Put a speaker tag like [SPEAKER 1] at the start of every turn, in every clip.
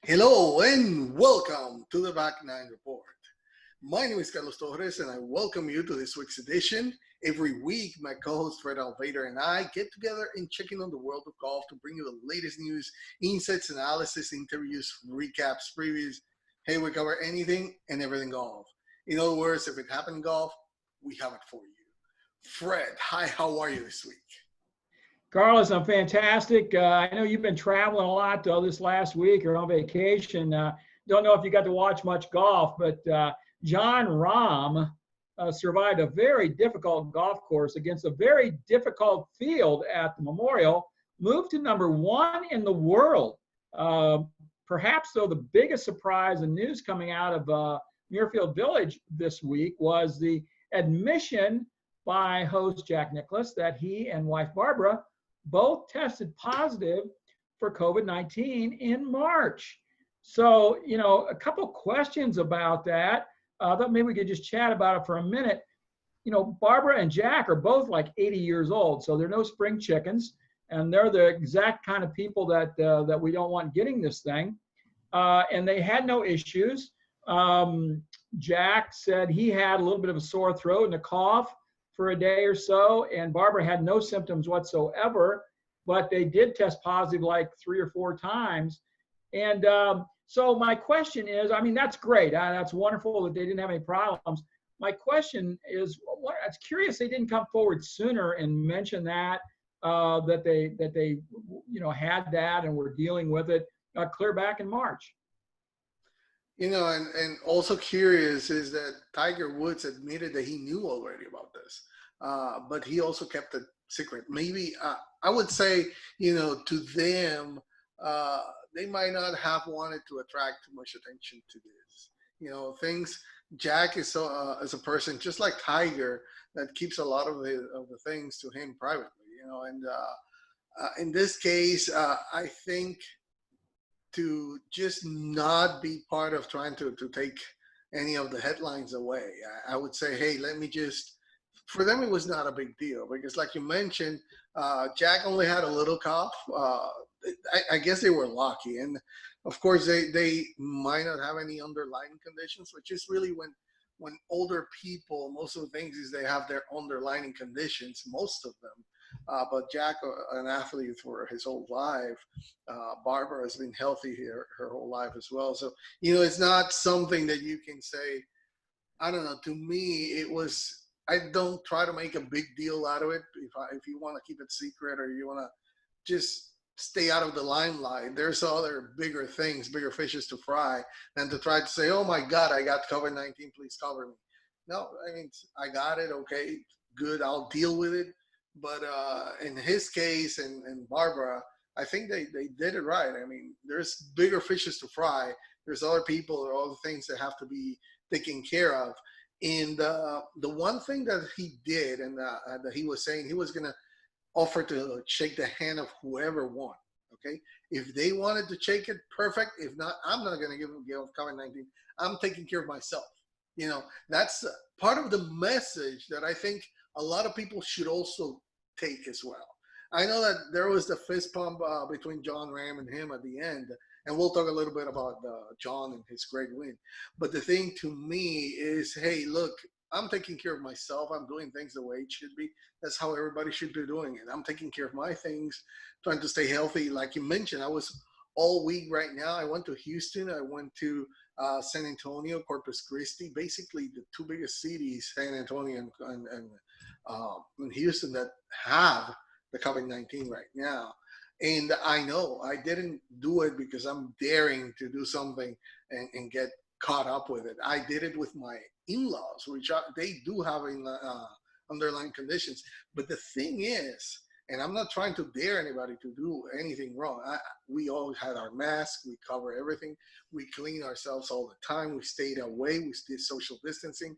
[SPEAKER 1] Hello and welcome to the Back Nine Report. My name is Carlos Torres and I welcome you to this week's edition. Every week, my co-host Fred Altvater and I get together and check in on the world of golf to bring you the latest news, insights, analysis, interviews, recaps, previews. Hey, we cover anything and everything golf. In other words, if it happened in golf, we have it for you. Fred, hi, how are you this week?
[SPEAKER 2] Carlos, I'm fantastic. I know you've been traveling a lot this last week or on vacation. Don't know if you got to watch much golf, but Jon Rahm survived a very difficult golf course against a very difficult field at the Memorial, moved to #1 in the world. Perhaps, though, the biggest surprise and news coming out of Muirfield Village this week was the admission by host Jack Nicklaus that he and wife Barbara both tested positive for COVID-19 in March. So, a couple questions about that. Thought maybe we could just chat about it for a minute. Barbara and Jack are both like 80 years old, so they're no spring chickens, and they're the exact kind of people that we don't want getting this thing. And they had no issues. Jack said he had a little bit of a sore throat and a cough for a day or so, and Barbara had no symptoms whatsoever, but they did test positive like 3 or 4 times. And so my question is, that's great. That's wonderful that they didn't have any problems. My question is, it's curious they didn't come forward sooner and mention that they had that and were dealing with it clear back in March.
[SPEAKER 1] And also curious is that Tiger Woods admitted that he knew already about this, but he also kept it secret. Maybe I would say, to them, they might not have wanted to attract too much attention to this. Jack is as a person just like Tiger that keeps a lot of the things to him privately. And in this case, I think, to just not be part of trying to take any of the headlines away. I would say, hey, for them, it was not a big deal because like you mentioned, Jack only had a little cough. I guess they were lucky. And of course, they might not have any underlying conditions, which is really when older people, most of the things is they have their underlying conditions, most of them. But Jack, an athlete for his whole life, Barbara has been healthy her whole life as well. So, it's not something that you can say, I don't know, to me, I don't try to make a big deal out of it. If you want to keep it secret or you want to just stay out of the limelight, there's other bigger things, bigger fishes to fry than to try to say, oh my God, I got COVID-19, please cover me. No, I got it, okay, good, I'll deal with it. But in his case and Barbara, I think they did it right. There's bigger fishes to fry. There's other people, there are other things that have to be taken care of. And the one thing that he did and that he was saying, he was going to offer to shake the hand of whoever won. Okay, if they wanted to shake it, perfect. If not, I'm not going to give them COVID-19. I'm taking care of myself. That's part of the message that I think a lot of people should also take as well. I know that there was the fist pump between Jon Rahm and him at the end, and we'll talk a little bit about Jon and his great win. But the thing to me is, hey, look, I'm taking care of myself. I'm doing things the way it should be. That's how everybody should be doing it. I'm taking care of my things, trying to stay healthy. Like you mentioned, I was all week right now. I went to Houston. I went to San Antonio, Corpus Christi, basically the 2 biggest cities, San Antonio and Houston, that have the COVID-19 right now. And I know I didn't do it because I'm daring to do something and get caught up with it. I did it with my in-laws, which they do have underlying conditions. But the thing is, and I'm not trying to dare anybody to do anything wrong. We all had our masks. We cover everything. We clean ourselves all the time. We stayed away. We did social distancing.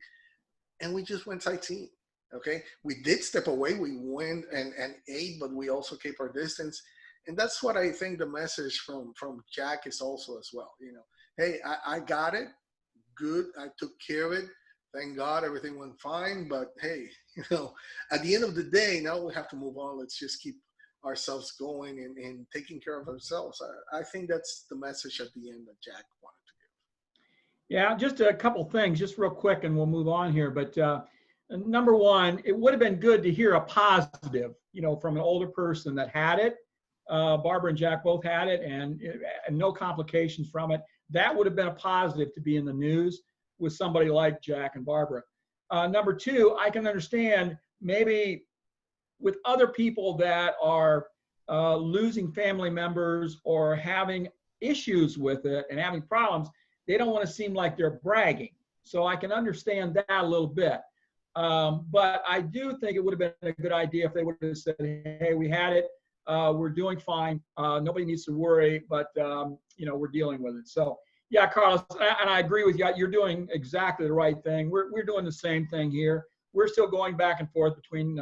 [SPEAKER 1] And we just went sightseeing. Okay, we did step away. We went and ate, but we also kept our distance. And that's what I think the message from Jack is also as well. Hey, I got it. Good. I took care of it. Thank God everything went fine. But hey, at the end of the day, now we have to move on. Let's just keep ourselves going and taking care of ourselves. I think that's the message at the end that Jack wanted to give.
[SPEAKER 2] Yeah, just a couple things, just real quick, and we'll move on here. But number one, it would have been good to hear a positive, from an older person that had it. Barbara and Jack both had it, and no complications from it. That would have been a positive to be in the news with somebody like Jack and Barbara. Number two, I can understand maybe with other people that are losing family members or having issues with it and having problems, they don't want to seem like they're bragging. So I can understand that a little bit. But I do think it would have been a good idea if they would have said, hey, we had it. We're doing fine. Nobody needs to worry, but we're dealing with it. So yeah, Carlos, and I agree with you. You're doing exactly the right thing. We're doing the same thing here. We're still going back and forth between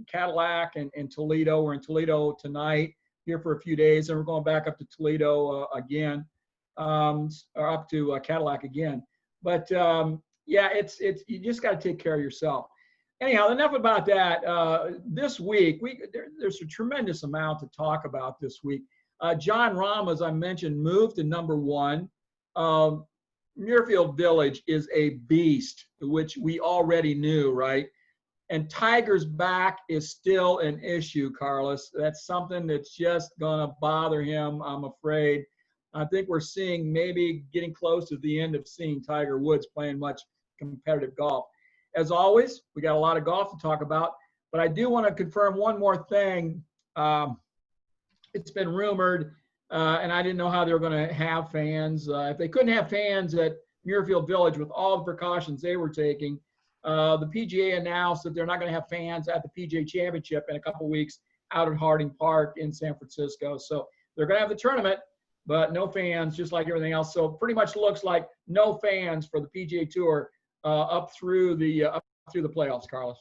[SPEAKER 2] Cadillac and Toledo. We're in Toledo tonight, here for a few days, and we're going back up to Toledo again, or up to Cadillac again. But yeah, it's you just got to take care of yourself. Anyhow, enough about that. This week, there's a tremendous amount to talk about this week. Jon Rahm, as I mentioned, moved to number one. Muirfield Village is a beast, which we already knew, right? And Tiger's back is still an issue, Carlos. That's something that's just going to bother him, I'm afraid. I think we're seeing maybe getting close to the end of seeing Tiger Woods playing much competitive golf. As always, we got a lot of golf to talk about, but I do want to confirm one more thing. It's been rumored, and I didn't know how they were going to have fans. If they couldn't have fans at Muirfield Village with all the precautions they were taking, the PGA announced that they're not going to have fans at the PGA Championship in a couple of weeks out at Harding Park in San Francisco. So they're going to have the tournament, but no fans, just like everything else. So pretty much looks like no fans for the PGA Tour up through the playoffs, Carlos.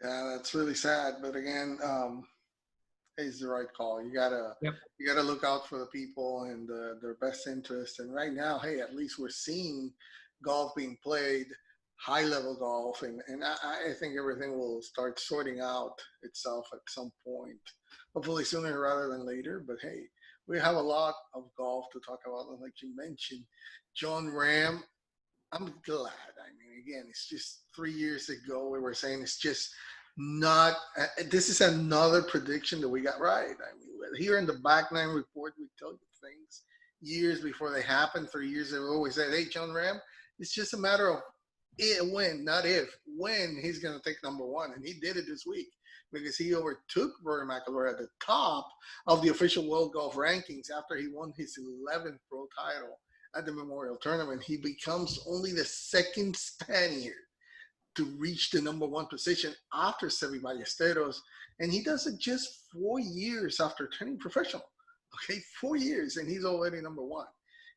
[SPEAKER 1] Yeah, that's really sad. But again, it's the right call. You gotta look out for the people and their best interest. And right now, hey, at least we're seeing golf being played, high level golf, and I think everything will start sorting out itself at some point. Hopefully sooner rather than later. But hey, we have a lot of golf to talk about. And like you mentioned, Jon Rahm, I'm glad. I mean, again, it's just 3 years ago we were saying it's just not. This is another prediction that we got right. I mean, here in the Back Nine Report, we tell you things years before they happen. 3 years ago, we said, "Hey, Jon Rahm, it's just a matter of when, not if, when he's going to take number one," and he did it this week because he overtook Rory McIlroy at the top of the official World Golf Rankings after he won his 11th pro title at the Memorial Tournament. He becomes only the second Spaniard to reach the number one position after Seve Ballesteros, and he does it just 4 years after turning professional. Okay, 4 years, and he's already number one.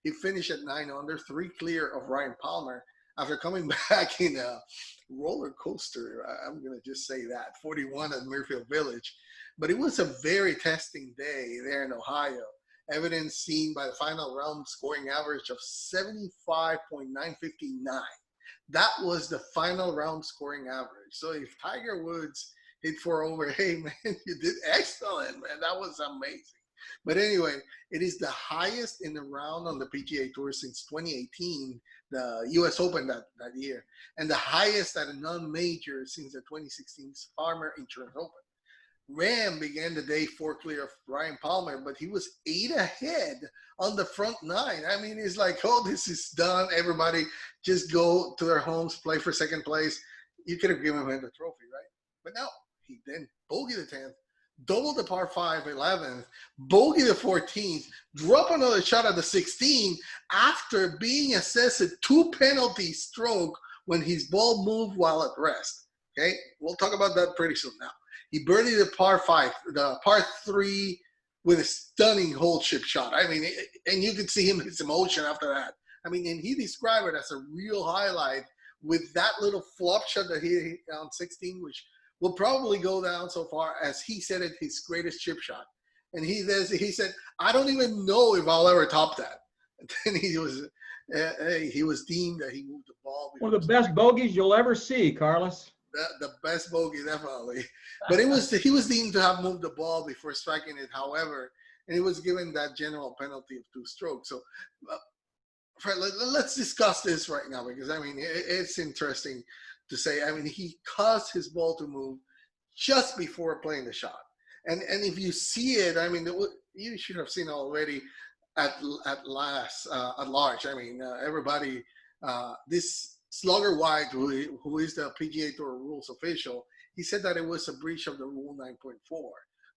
[SPEAKER 1] He finished at 9 under, 3 clear of Ryan Palmer after coming back in a roller coaster. I'm going to just say that, 41 at Muirfield Village. But it was a very testing day there in Ohio. Evidence seen by the final round scoring average of 75.959. That was the final round scoring average. So if Tiger Woods hit 4 over, hey, man, you did excellent, man. That was amazing. But anyway, it is the highest in the round on the PGA Tour since 2018, the U.S. Open that year, and the highest at a non-major since the 2016 Farmer Insurance Open. Rahm began the day 4 clear of Ryan Palmer, but he was 8 ahead on the front 9. I mean, it's like, oh, this is done. Everybody just go to their homes, play for second place. You could have given him the trophy, right? But no, he then bogeyed the 10th, doubled the par 5 11th, bogey the 14th, drop another shot at the 16th after being assessed a 2 penalty stroke when his ball moved while at rest. Okay, we'll talk about that pretty soon now. He birdied the par 5, the par 3 with a stunning hole chip shot. I mean, and you could see his emotion after that. I mean, and he described it as a real highlight with that little flop shot that he hit on 16, which will probably go down so far as he said it, his greatest chip shot. And he said, I don't even know if I'll ever top that. And then he was deemed that he moved the ball.
[SPEAKER 2] One of the best bogeys you'll ever see, Carlos.
[SPEAKER 1] the best bogey, definitely. But he was deemed to have moved the ball before striking it, however, and he was given that general penalty of 2 strokes. So, Fred, let's discuss this right now, because I mean it's interesting to say. I mean, he caused his ball to move just before playing the shot, and if you see it, I mean, you should have seen it already at large. I mean, everybody, this Slugger White, who is the PGA Tour rules official, he said that it was a breach of the rule 9.4,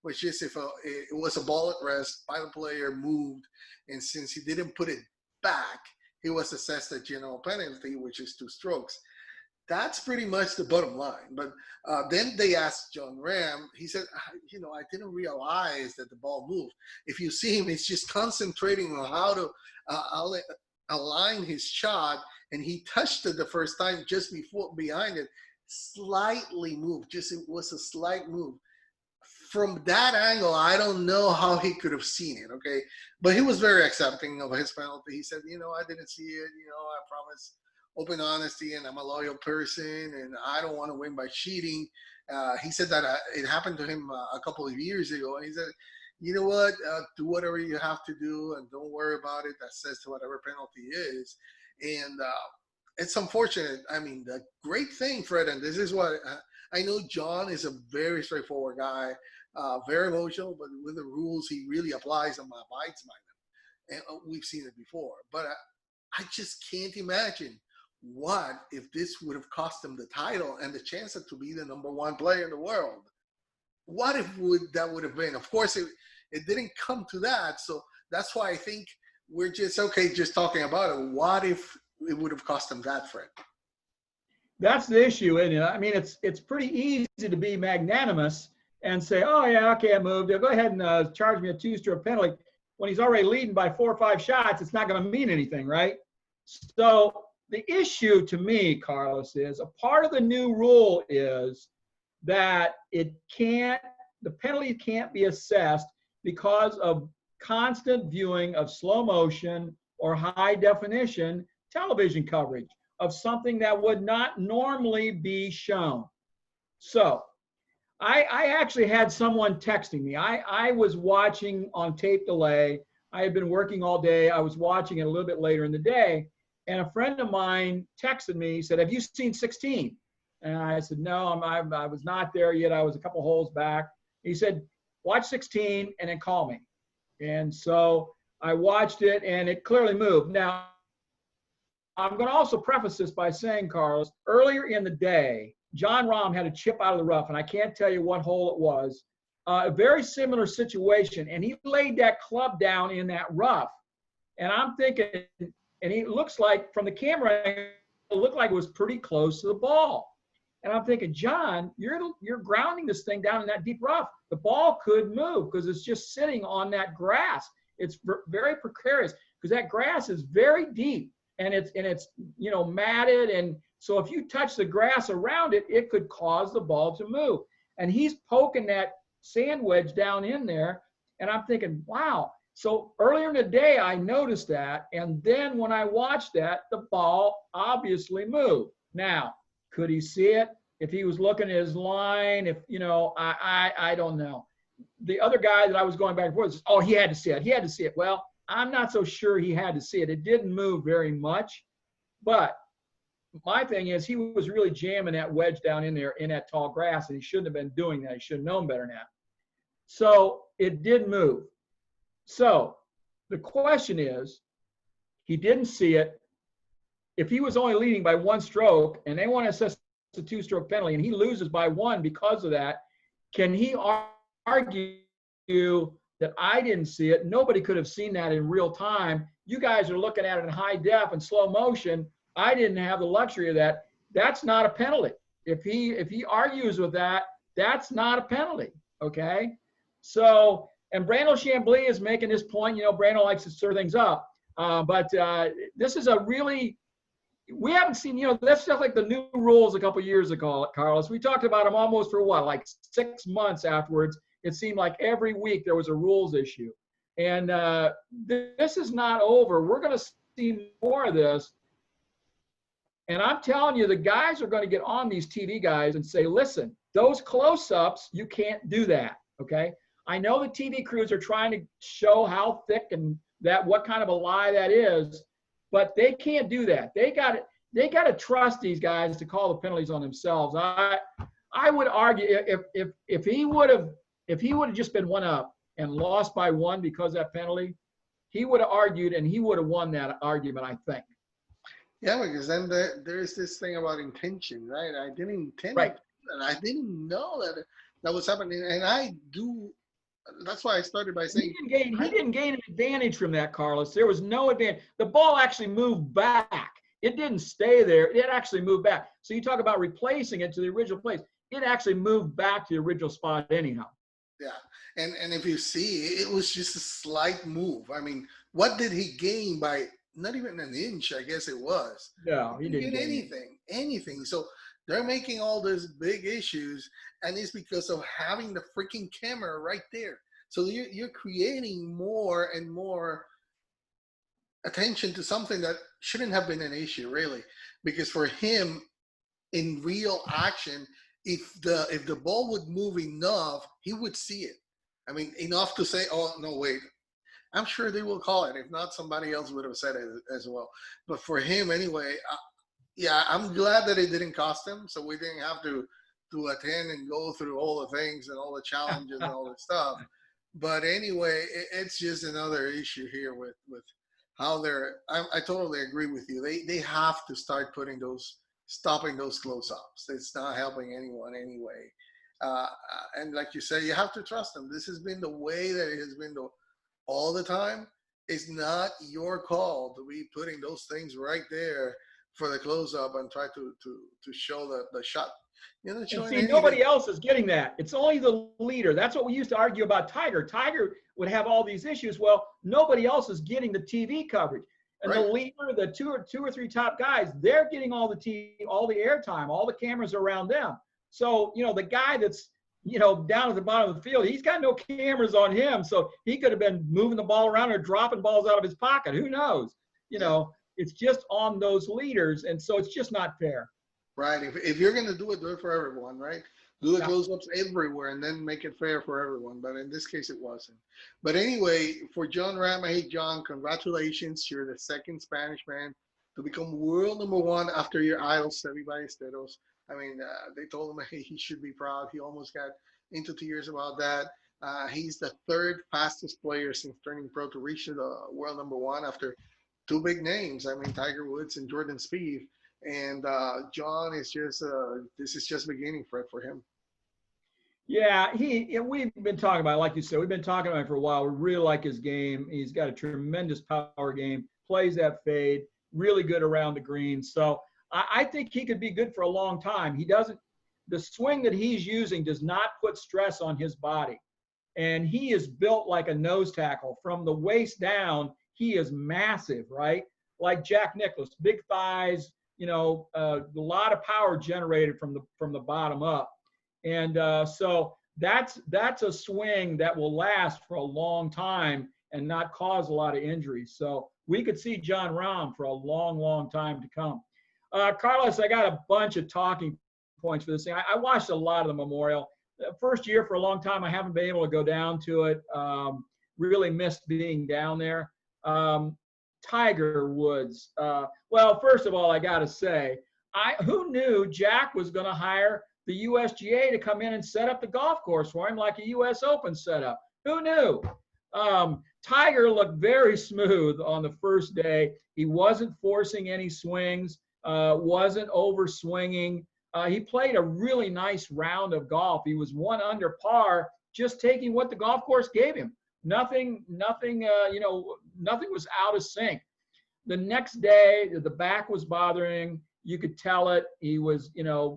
[SPEAKER 1] which is if it was a ball at rest by the player, moved, and since he didn't put it back, he was assessed a general penalty, which is 2 strokes. That's pretty much the bottom line. But then they asked Jon Rahm. He said, I didn't realize that the ball moved. If you see him, he's just concentrating on how to align his shot, and he touched it the first time just behind it, slightly moved. It was a slight move. From that angle, I don't know how he could have seen it, okay? But he was very accepting of his penalty. He said, I didn't see it. I promise open honesty, and I'm a loyal person, and I don't want to win by cheating. He said that it happened to him a couple of years ago, and he said, you know what, do whatever you have to do, and don't worry about it. That says to whatever penalty is. And it's unfortunate. I mean, the great thing, Fred, and this is what I know, Jon is a very straightforward guy, very emotional, but with the rules, he really applies and abides by them. And we've seen it before. But I just can't imagine what if this would have cost him the title and the chance to be the #1 player in the world. What if that would have been? Of course, it didn't come to that. So that's why I think we're just talking about it. What if it would have cost him that, Fred?
[SPEAKER 2] That's the issue, isn't it? I mean, it's pretty easy to be magnanimous and say, oh, yeah, okay, I moved. Go ahead and charge me a 2-stroke penalty. When he's already leading by 4 or 5 shots, it's not going to mean anything, right? So the issue to me, Carlos, is a part of the new rule is that the penalty can't be assessed because of constant viewing of slow motion or high definition television coverage of something that would not normally be shown. So I actually had someone texting me. I was watching on tape delay. I had been working all day. I was watching it a little bit later in the day. And a friend of mine texted me, he said, have you seen 16? And I said, no, I was not there yet. I was a couple holes back. He said, watch 16 and then call me. And so I watched it and it clearly moved. Now, I'm going to also preface this by saying, Carlos, earlier in the day, Jon Rahm had a chip out of the rough, and I can't tell you what hole it was. A very similar situation, and he laid that club down in that rough. And I'm thinking, and he looks like, from the camera, it looked like it was pretty close to the ball. And I'm thinking, Jon, you're grounding this thing down in that deep rough. The ball could move because it's just sitting on that grass. It's very precarious because that grass is very deep and it's matted. And so if you touch the grass around it, it could cause the ball to move. And he's poking that sand wedge down in there. And I'm thinking, wow. So earlier in the day, I noticed that. And then when I watched that, the ball obviously moved. Now, could he see it? If he was looking at his line, I don't know. The other guy that I was going back and forth, oh, he had to see it. He had to see it. Well, I'm not so sure he had to see it. It didn't move very much. But my thing is he was really jamming that wedge down in there in that tall grass, and he shouldn't have been doing that. He should have known better than that. So it did move. So the question is, he didn't see it. If he was only leading by 1 stroke and they want to assess a 2-stroke penalty and he loses by 1 because of that, can he argue that I didn't see it? Nobody could have seen that in real time. You guys are looking at it in high def and slow motion. I didn't have the luxury of that. That's not a penalty. If he argues with that, that's not a penalty. Okay. So, and Brandel Chambly is making this point. Brandel likes to stir things up. But this is a really, we haven't seen, that's just like the new rules a couple years ago, Carlos. We talked about them almost for like 6 months afterwards. It seemed like every week there was a rules issue. And this is not over. We're going to see more of this. And I'm telling you, the guys are going to get on these TV guys and say, listen, those close-ups, you can't do that, okay? I know the TV crews are trying to show how thick and that what kind of a lie that is, but they can't do that. They got to trust these guys to call the penalties on themselves. I would argue if he would have just been one up and lost by one because of that penalty, he would have argued and he would have won that argument, I think.
[SPEAKER 1] Yeah, because then there's this thing about intention, right? I didn't intend
[SPEAKER 2] Right.
[SPEAKER 1] it, and I didn't know that was happening. And I do. That's why I started by saying
[SPEAKER 2] he didn't gain an advantage from that, Carlos. There was no advantage. The ball actually moved back. It didn't stay there. It actually moved back. So you talk about replacing it to the original place. It actually moved back to the original spot anyhow.
[SPEAKER 1] Yeah, and if you see, it was just a slight move. I mean, what did he gain by not even an inch? I guess it was.
[SPEAKER 2] No, he didn't
[SPEAKER 1] gain anything. So they're making all these big issues, and it's because of having the freaking camera right there. So you're creating more and more attention to something that shouldn't have been an issue, really, because for him, in real action, if the ball would move enough, he would see it. I mean, enough to say, "Oh no, wait." I'm sure they will call it. If not, somebody else would have said it as well. But for him, anyway, yeah, I'm glad that it didn't cost him, so we didn't have to attend and go through all the things and all the challenges and all the stuff. But anyway, it's just another issue here with how they're. I totally agree with you. They have to start stopping those close-ups. It's not helping anyone anyway. And like you say, you have to trust them. This has been the way that it has been all the time. It's not your call to be putting those things right there for the close-up and try to show the shot. You're not showing anything.
[SPEAKER 2] Nobody else is getting that. It's only the leader. That's what we used to argue about Tiger. Tiger would have all these issues. Well, nobody else is getting the TV coverage. And right. The leader, the two or three top guys, they're getting all the airtime, all the cameras around them. So, the guy that's, down at the bottom of the field, he's got no cameras on him. So he could have been moving the ball around or dropping balls out of his pocket. Who knows? It's just on those leaders. And so it's just not fair.
[SPEAKER 1] Right. If you're going to do it for everyone, right? Do the close-ups everywhere and then make it fair for everyone. But in this case, it wasn't. But anyway, for Jon Rahm, hey, Jon, congratulations. You're the second Spanish man to become world #1 after your idol, Seve Ballesteros. I mean, they told him hey, he should be proud. He almost got into tears about that. He's the third fastest player since turning pro to reach the world #1 after two big names. I mean, Tiger Woods and Jordan Spieth. And Jon is just this is just beginning for him.
[SPEAKER 2] Yeah, we've been talking about it, like you said, we've been talking about it for a while. We really like his game. He's got a tremendous power game, plays that fade, really good around the green. So I think he could be good for a long time. The swing that he's using does not put stress on his body. And he is built like a nose tackle. From the waist down, he is massive, right? Like Jack Nicklaus, big thighs, a lot of power generated from the bottom up. And so that's a swing that will last for a long time and not cause a lot of injuries. So we could see Jon Rahm for a long, long time to come. Carlos, I got a bunch of talking points for this thing. I watched a lot of the Memorial. First year for a long time, I haven't been able to go down to it. Really missed being down there. Tiger Woods. Well, first of all, I got to say, who knew Jack was going to hire the USGA to come in and set up the golf course for him like a US Open setup? Who knew? Tiger looked very smooth on the first day. He wasn't forcing any swings, wasn't over swinging. He played a really nice round of golf. He was 1 under par, just taking what the golf course gave him. Nothing was out of sync. The next day, the back was bothering him. You could tell it. He was,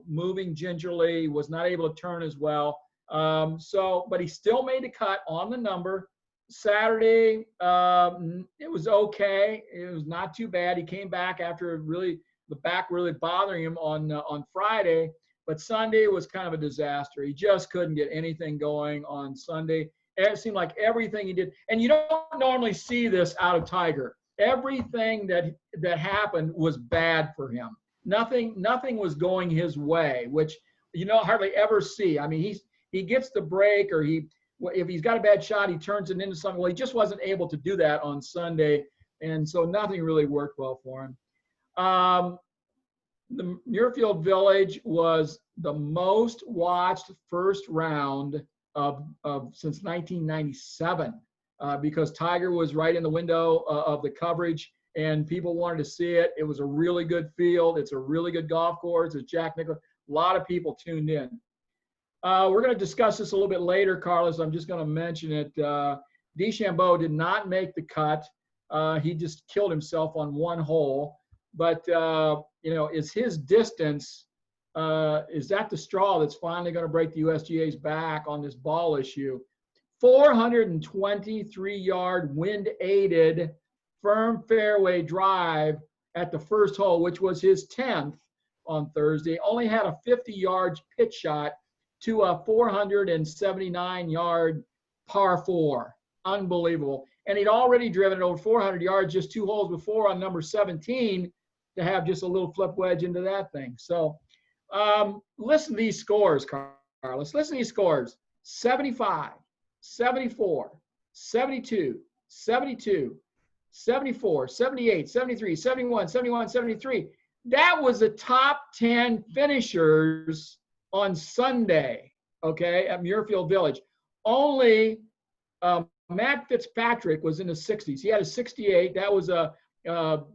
[SPEAKER 2] moving gingerly. He was not able to turn as well. But he still made the cut on the number. Saturday, it was okay. It was not too bad. He came back after the back really bothering him on Friday. But Sunday was kind of a disaster. He just couldn't get anything going on Sunday. It seemed like everything he did, and you don't normally see this out of Tiger. Everything that happened was bad for him. nothing was going his way, which you don't hardly ever see. I mean, he gets the break, or if he's got a bad shot, he turns it into something. Well, he just wasn't able to do that on Sunday, and so nothing really worked well for him. The Muirfield Village was the most watched first round of since 1997 because Tiger was right in the window of the coverage, and people wanted to see it. It was a really good field. It's a really good golf course. It's Jack Nicklaus. A lot of people tuned in. We're going to discuss this a little bit later, Carlos. I'm just going to mention it. DeChambeau did not make the cut. He just killed himself on one hole. But, is his distance, is that the straw that's finally going to break the USGA's back on this ball issue? 423-yard wind-aided firm fairway drive at the first hole, which was his 10th on Thursday. Only had a 50-yard pitch shot to a 479-yard par 4. Unbelievable. And he'd already driven it over 400 yards just 2 holes before on number 17 to have just a little flip wedge into that thing. So listen to these scores, Carlos. Listen to these scores. 75, 74, 72, 72, 74, 78, 73, 71, 71, 73. That was the top 10 finishers on Sunday, okay, at Muirfield Village. Only Matt Fitzpatrick was in the 60s. He had a 68. That was a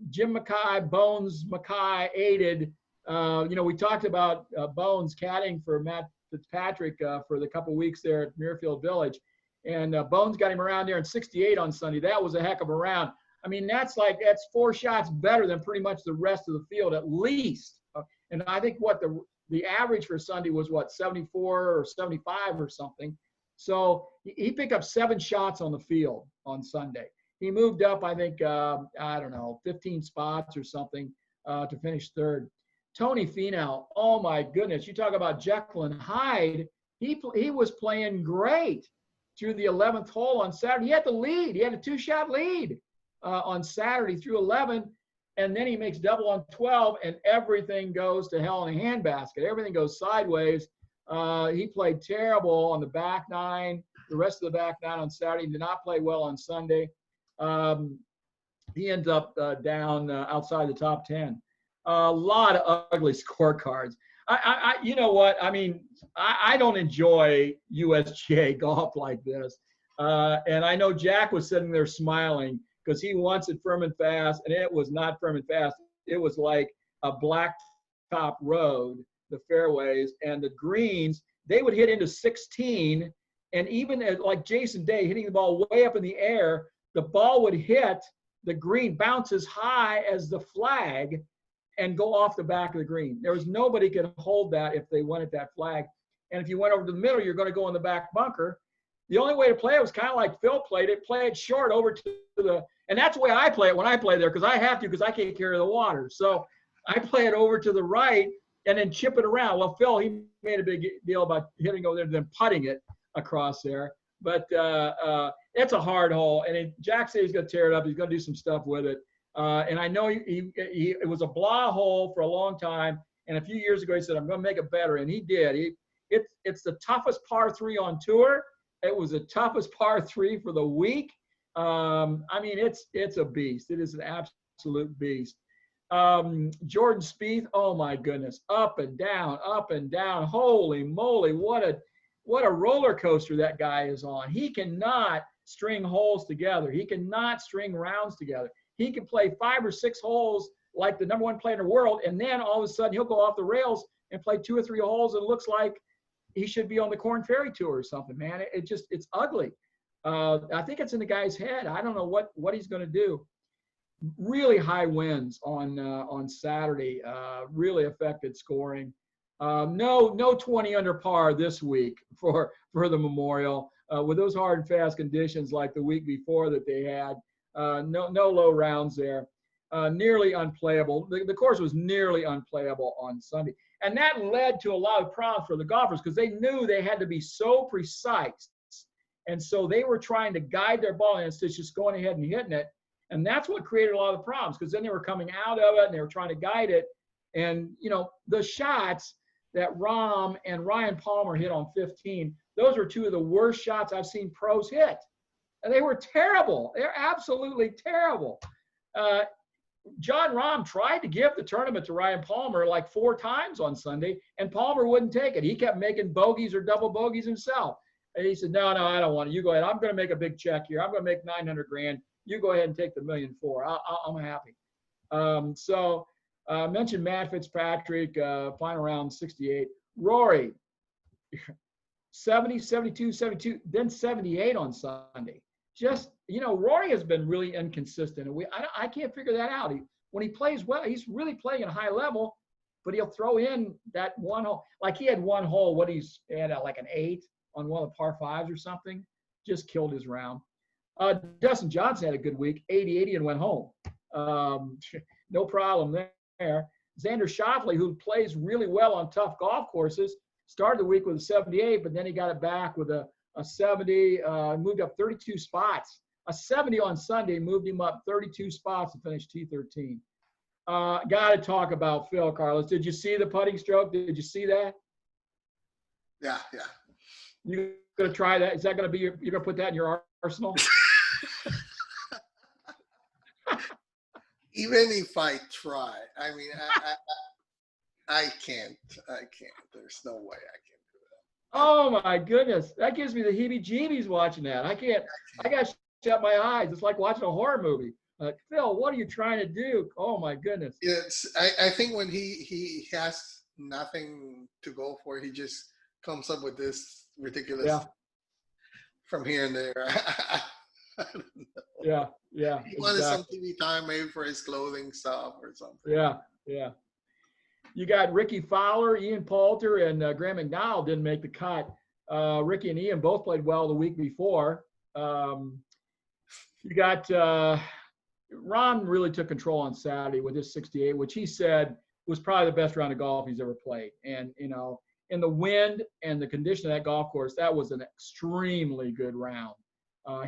[SPEAKER 2] Jim Mackay, Bones Mackay aided. We talked about Bones caddying for Matt Fitzpatrick for the couple weeks there at Muirfield Village. And Bones got him around there in 68 on Sunday. That was a heck of a round. I mean, that's 4 shots better than pretty much the rest of the field, at least. And I think the average for Sunday was 74 or 75 or something. So he picked up 7 shots on the field on Sunday. He moved up, I think, 15 spots or something to finish 3rd. Tony Finau, oh my goodness, you talk about Jekyll and Hyde. He was playing great through the 11th hole on Saturday. He had the lead. He had a 2-shot lead on Saturday through 11, and then he makes double on 12, and everything goes to hell in a handbasket. Everything goes sideways. He played terrible on the back 9. The rest of the back 9 on Saturday. He did not play well on Sunday. He ends up down outside the top 10. A lot of ugly scorecards. You know what? I mean, I don't enjoy USGA golf like this. And I know Jack was sitting there smiling because he wants it firm and fast, and it was not firm and fast. It was like a blacktop road, the fairways, and the greens, they would hit into 16, and even like Jason Day hitting the ball way up in the air, the ball would hit the green, bounce as high as the flag, and go off the back of the green. There was nobody could hold that if they wanted that flag. And if you went over to the middle, you're going to go in the back bunker. The only way to play it was kind of like Phil played it, play it short over to the, and that's the way I play it when I play there, because I have to, because I can't carry the water. So I play it over to the right and then chip it around. Well, Phil, he made a big deal about hitting over there and then putting it across there. But it's a hard hole. And Jack said he's going to tear it up. He's going to do some stuff with it. And I know it was a blah hole for a long time. And a few years ago, he said, I'm going to make it better. And he did. It's the toughest par 3 on tour. It was the toughest par 3 for the week. I mean, it's a beast. It is an absolute beast. Jordan Spieth, oh my goodness, up and down, up and down. Holy moly, what a roller coaster that guy is on. He cannot string holes together. He cannot string rounds together. He can play 5 or 6 holes like the #1 player in the world, and then all of a sudden he'll go off the rails and play 2 or 3 holes, and it looks like he should be on the Korn Ferry Tour or something, man. It's ugly. I think it's in the guy's head. I don't know what he's going to do. Really high winds on Saturday, really affected scoring. No 20 under par this week for the Memorial with those hard and fast conditions like the week before that they had. No low rounds there. Nearly unplayable. The course was nearly unplayable on Sunday. And that led to a lot of problems for the golfers because they knew they had to be so precise. And so they were trying to guide their ball instead of just going ahead and hitting it. And that's what created a lot of problems because then they were coming out of it and they were trying to guide it. And, the shots that Rahm and Ryan Palmer hit on 15, those were two of the worst shots I've seen pros hit. And they were terrible. They're absolutely terrible. Jon Rahm tried to give the tournament to Ryan Palmer like 4 times on Sunday, and Palmer wouldn't take it. He kept making bogeys or double bogeys himself. And he said, no, I don't want it. You go ahead. I'm going to make a big check here. I'm going to make 900 grand. You go ahead and take the $1.4 million. I'm happy. Mentioned Matt Fitzpatrick, final round 68. Rory, 70, 72, 72, then 78 on Sunday. Just, Rory has been really inconsistent. And I can't figure that out. When he plays well, he's really playing at a high level, but he'll throw in that one hole. Like he had one hole, like an 8 on one of the par 5s or something. Just killed his round. Dustin Johnson had a good week, 80-80 and went home. No problem there. Xander Schauffele, who plays really well on tough golf courses, started the week with a 78, but then he got it back with a 70, moved up 32 spots. A 70 on Sunday moved him up 32 spots to finish T13. Got to talk about Phil, Carlos. Did you see the putting stroke? Did you see that?
[SPEAKER 1] Yeah.
[SPEAKER 2] You going to try that? Is that going to be you're going to put that in your arsenal?
[SPEAKER 1] Even if I try, I mean, I can't. There's no way I can do that.
[SPEAKER 2] Oh my goodness, that gives me the heebie-jeebies watching that. I got to shut my eyes. It's like watching a horror movie. Phil, what are you trying to do? Oh my goodness.
[SPEAKER 1] I think when he has nothing to go for, he just comes up with this ridiculous from here and there. I don't know.
[SPEAKER 2] Yeah.
[SPEAKER 1] He wanted some TV time maybe for his clothing stuff or something.
[SPEAKER 2] Yeah. You got Ricky Fowler, Ian Poulter, and Graham McDowell didn't make the cut. Ricky and Ian both played well the week before. You got Ron really took control on Saturday with his 68, which he said was probably the best round of golf he's ever played. And, in the wind and the condition of that golf course, that was an extremely good round.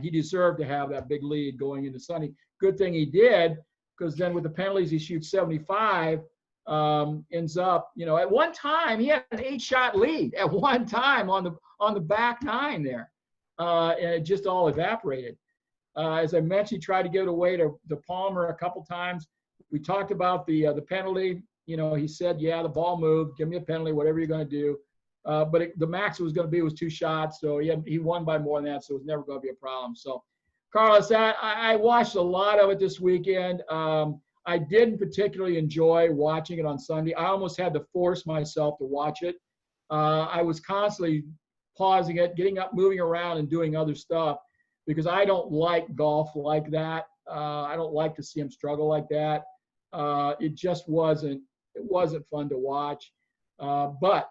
[SPEAKER 2] He deserved to have that big lead going into Sunday. Good thing he did, because then with the penalties, he shoots 75, ends up, at one time he had an 8-shot lead at one time on the back 9 there. And it just all evaporated. As I mentioned, he tried to give it away to Palmer a couple times. We talked about the penalty. He said, the ball moved, give me a penalty, whatever you're going to do. But the max it was going to be was 2 shots. So he won by more than that. So it was never going to be a problem. So Carlos, I watched a lot of it this weekend. I didn't particularly enjoy watching it on Sunday. I almost had to force myself to watch it. I was constantly pausing it, getting up, moving around and doing other stuff because I don't like golf like that. I don't like to see him struggle like that. It just wasn't fun to watch. But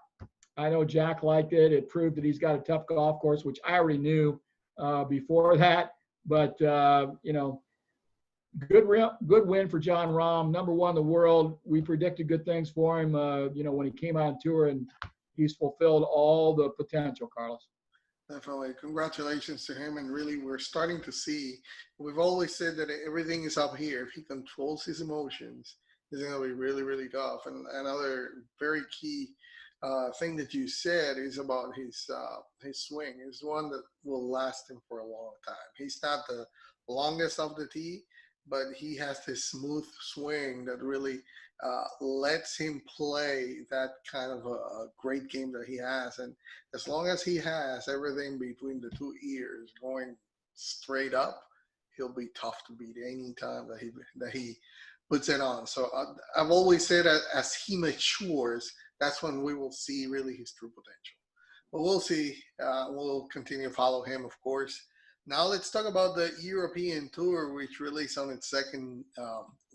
[SPEAKER 2] I know Jack liked it. It proved that he's got a tough golf course, which I already knew before that. But, good win for Jon Rahm, number 1 in the world. We predicted good things for him, when he came out on tour, and he's fulfilled all the potential, Carlos.
[SPEAKER 1] Definitely. Congratulations to him. And really, we're starting to see, we've always said that everything is up here. If he controls his emotions, it's going to be really, really tough. And another very key thing that you said is about his swing. It's one that will last him for a long time. He's not the longest off the tee, but he has this smooth swing that really lets him play that kind of a great game that he has. And as long as he has everything between the 2 ears going straight up, he'll be tough to beat any time that he puts it on. So I've always said that as he matures, that's when we will see really his true potential. But we'll see. We'll continue to follow him, of course. Now let's talk about the European Tour, which released on its second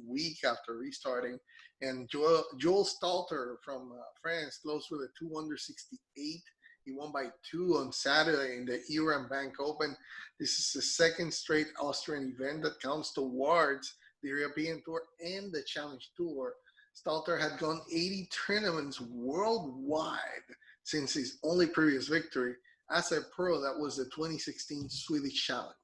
[SPEAKER 1] week after restarting. And Joel Stalter from France closed with a 268. He won by 2 on Saturday in the Iran Bank Open. This is the second straight Austrian event that counts towards the European Tour and the Challenge Tour. Stalter had gone 80 tournaments worldwide since his only previous victory. As a pro, that was the 2016 Swedish Challenge.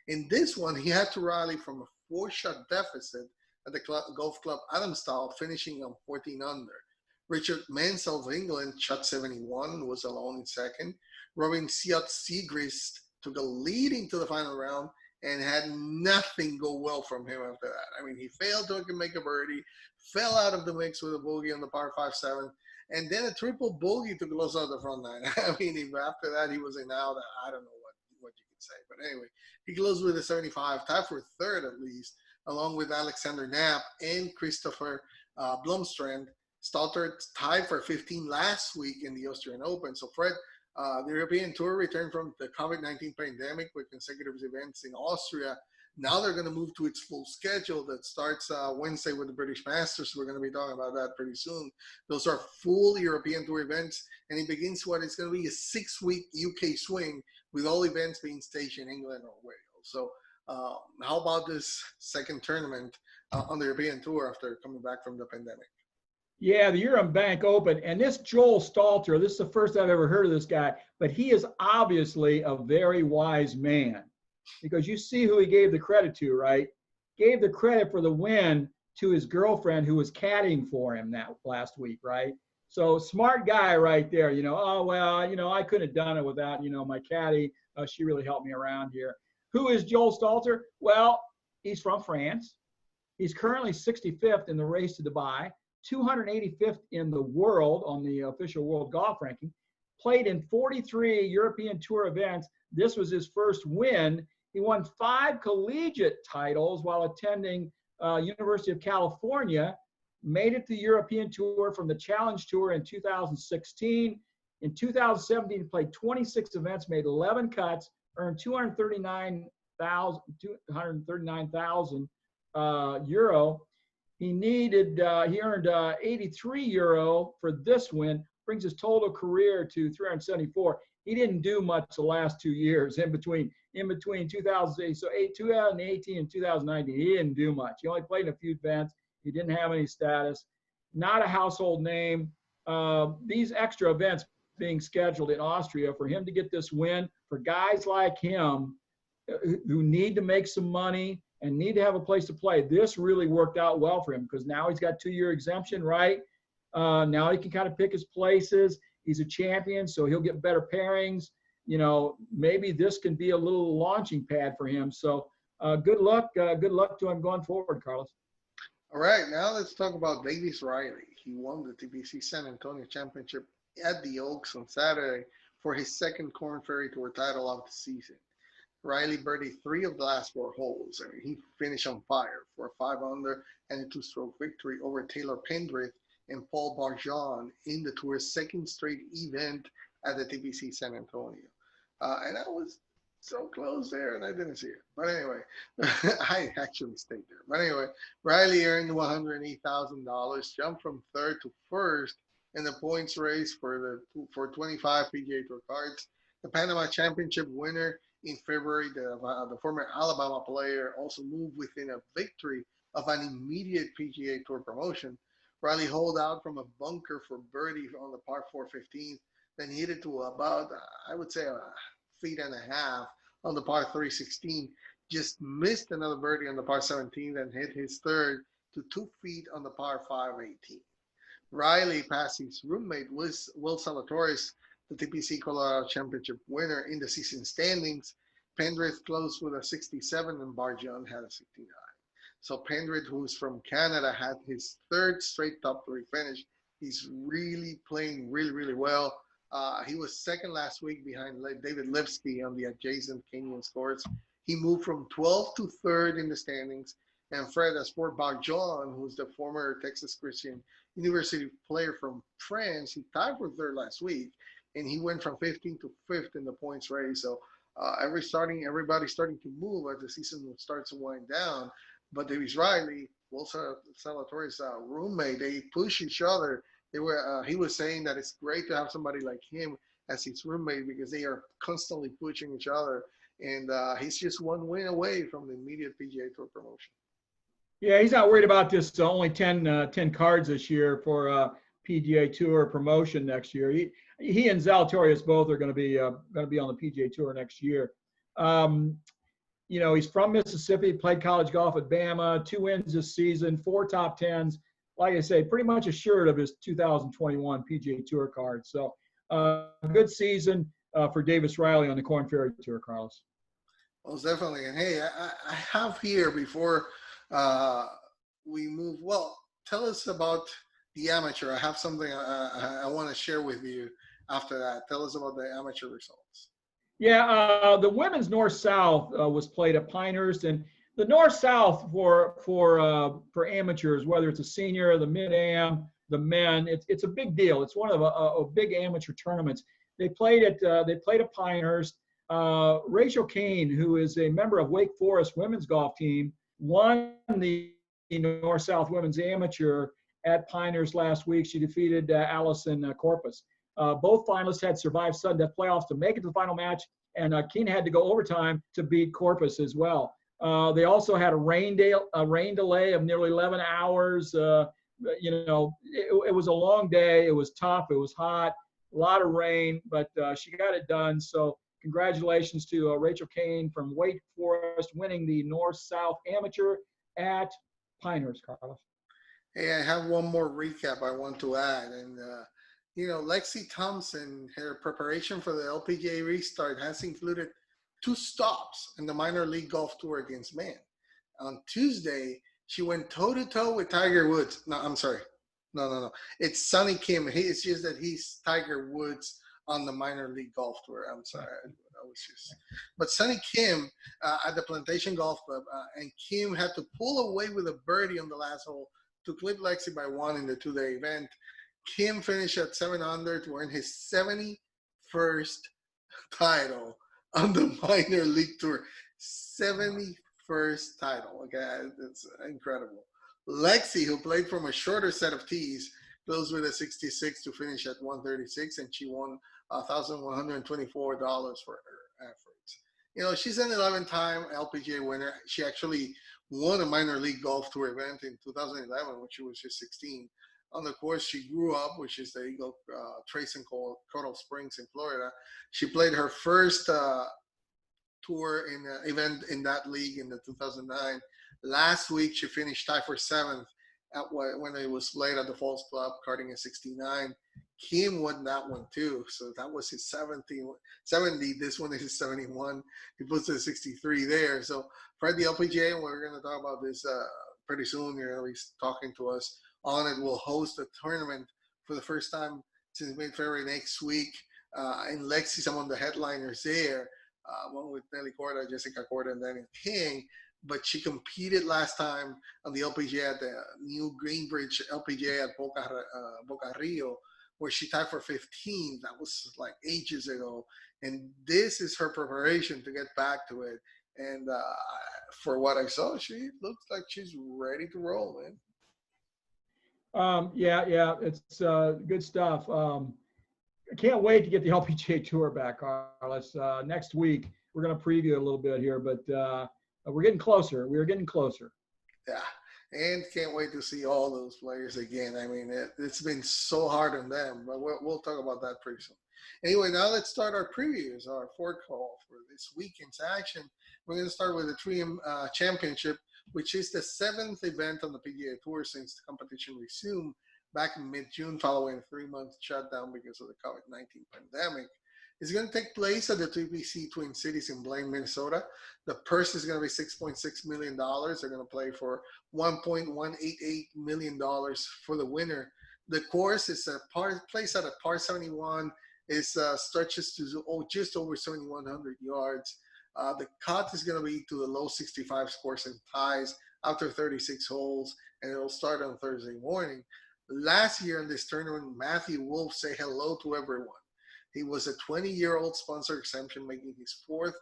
[SPEAKER 1] In this one, he had to rally from a 4-shot deficit at the golf club Adamstyle, finishing on 14 under. Richard Mansell of England shot 71, was alone in second. Robin Segrist took a lead into the final round and had nothing go well from him after that. I mean, he failed to make a birdie, fell out of the mix with a bogey on the par 5-7, and then a triple bogey to close out the front nine. I mean, if after that he was in out, I don't know what you can say. But anyway, he closed with a 75, tied for third at least, along with Alexander Knapp and Christopher Blomstrand. Stalter tied for 15 last week in the Austrian Open. So Fred, the European Tour returned from the COVID-19 pandemic with consecutive events in Austria. Now they're going to move to its full schedule that starts Wednesday with the British Masters. We're going to be talking about that pretty soon. Those are full European Tour events, and it begins what is going to be a 6-week UK swing with all events being staged in England or Wales. So how about this second tournament on the European Tour after coming back from the pandemic?
[SPEAKER 2] Yeah, the European Bank Open, and this Joel Stalter, this is the first I've ever heard of this guy, but he is obviously a very wise man, because you see who he gave the credit to, right? Gave the credit for the win to his girlfriend who was caddying for him that last week, right? So smart guy right there, oh, well, I couldn't have done it without, my caddy. She really helped me around here. Who is Joel Stalter? Well, he's from France. He's currently 65th in the race to Dubai, 285th in the world on the official world golf ranking, played in 43 European Tour events. This was his first win. He won 5 collegiate titles while attending University of California, made it to the European Tour from the Challenge Tour in 2016. In 2017, he played 26 events, made 11 cuts, earned 239,000 euro. He earned 83 euro for this win, brings his total career to 374. He didn't do much the last 2 years in between 2018 and 2019. He didn't do much. He only played in a few events. He didn't have any status. Not a household name. These extra events being scheduled in Austria for him to get this win, for guys like him who need to make some money and need to have a place to play. This really worked out well for him because now he's got 2-year exemption, right? Now he can kind of pick his places. He's a champion, so he'll get better pairings. Maybe this can be a little launching pad for him. So good luck to him going forward, Carlos.
[SPEAKER 1] All right, now let's talk about Davis Riley. He won the TPC San Antonio Championship at the Oaks on Saturday for his second Korn Ferry Tour title of the season. Riley birdied 3 of the last 4 holes. I mean, he finished on fire for a 5 under and a 2-stroke victory over Taylor Pendrith and Paul Barjon in the tour's second straight event at the TPC San Antonio. And I was so close there and I didn't see it. But anyway, I actually stayed there. But anyway, Riley earned $108,000, jumped from 3rd to 1st in the points race for 25 PGA Tour cards. The Panama Championship winner in February, the former Alabama player, also moved within a victory of an immediate PGA Tour promotion. Riley holed out from a bunker for birdie on the par 4 15, then hit it to about, I would say, 1.5 feet on the par 3 16. Just missed another birdie on the par 17, then hit his third to 2 feet on the par 5 18. Riley passed his roommate, Will Zalatoris, the TPC Colorado Championship winner in the season standings. Pendrith closed with a 67 and Barjon had a 69. So Pendrith, who's from Canada, had his 3rd straight top 3 finish. He's really playing really well. He was second last week behind David Lipsky on the adjacent Kenyan scores. He moved from 12th to 3rd in the standings. And Fred, as for Barjon, who's the former Texas Christian University player from France, he tied for 3rd last week. And he went from 15th to 5th in the points race. So everybody's starting to move as the season starts to wind down. But Davis Riley, Will Zalatoris' roommate, they push each other. He was saying that it's great to have somebody like him as his roommate because they are constantly pushing each other. And he's just 1 win away from the immediate PGA Tour promotion.
[SPEAKER 2] Yeah, he's not worried about this. Only 10 cards this year for PGA Tour promotion next year. He and Zalatoris both are going to be on the PGA Tour next year. He's from Mississippi, played college golf at Bama, 2 wins this season, 4 top 10s. Like I say, pretty much assured of his 2021 PGA Tour card. So a good season for Davis Riley on the Korn Ferry Tour, Carlos.
[SPEAKER 1] Most definitely. And hey, I have here before we move. Well, tell us about the amateur. I have something I want to share with you after that. Tell us about the amateur results.
[SPEAKER 2] Yeah, the women's North-South was played at Pinehurst, and the North-South for amateurs, whether it's a senior, the mid-am, the men, it's a big deal. It's one of a big amateur tournaments. They played at Pinehurst. Rachel Kane, who is a member of Wake Forest women's golf team, won the North-South women's amateur at Pinehurst last week. She defeated Allison Corpus. Both finalists had survived sudden death playoffs to make it to the final match, and Keene had to go overtime to beat Corpus as well. They also had a rain delay of nearly 11 hours. It was a long day. It was tough. It was hot, a lot of rain, but she got it done. So congratulations to Rachel Kane from Wake Forest winning the North-South Amateur at Pinehurst, Carlos.
[SPEAKER 1] Hey, I have one more recap I want to add. And, Lexi Thompson, her preparation for the LPGA restart has included 2 stops in the minor league golf tour against men. On Tuesday, she went toe-to-toe with Tiger Woods. No, I'm sorry. No. It's Sonny Kim. It's just that he's Tiger Woods on the minor league golf tour. I'm sorry. But Sonny Kim at the Plantation Golf Club, and Kim had to pull away with a birdie on the last hole to clip Lexi by 1 in the 2-day event. Kim finished at 7 under to earn his 71st title on the minor league tour. 71st title. Okay, that's incredible. Lexi, who played from a shorter set of tees, closed with a 66 to finish at 136, and she won $1,124 for her efforts. She's an 11-time LPGA winner. She actually won a minor league golf tour event in 2011 when she was just 16. On the course she grew up, which is the Eagle Trace and Coral Springs in Florida. She played her first tour in event in that league in the 2009. Last week she finished tied for 7th when it was played at the Falls Club, carding a 69. Kim won that one too, so that was his 70. This one is his 71. He puts a 63 there. So for the LPGA, and we're going to talk about this pretty soon. You're going to be talking to us on it. Will host a tournament for the first time since mid-February next week. And Lexi's among the headliners there, one with Nelly Corda, Jessica Corda, and Daniel King. But she competed last time on the LPGA at the new Greenbridge LPGA at Boca Rio, where she tied for 15. That was like ages ago. And this is her preparation to get back to it. And for what I saw, she looks like she's ready to roll, man.
[SPEAKER 2] Yeah, it's good stuff. I can't wait to get the LPGA Tour back, Carlos. Next week, we're going to preview it a little bit here, but we're getting closer. We're getting closer.
[SPEAKER 1] Yeah, and can't wait to see all those players again. I mean, it's been so hard on them, but we'll talk about that pretty soon. Anyway, now let's start our previews, our forecast for this weekend's action. We're going to start with the Triumph Championship, which is the 7th event on the PGA Tour since the competition resumed back in mid-June following a 3-month shutdown because of the COVID-19 pandemic. It's going to take place at the TPC Twin Cities in Blaine, Minnesota. The purse is going to be $6.6 million. They're going to play for $1.188 million for the winner. The course is placed at a par 71. It stretches to just over 7,100 yards. The cut is going to be to the low 65 scores and ties after 36 holes, and it'll start on Thursday morning. Last year in this tournament, Matthew Wolff said hello to everyone. He was a 20-year-old sponsor exemption, making his 4th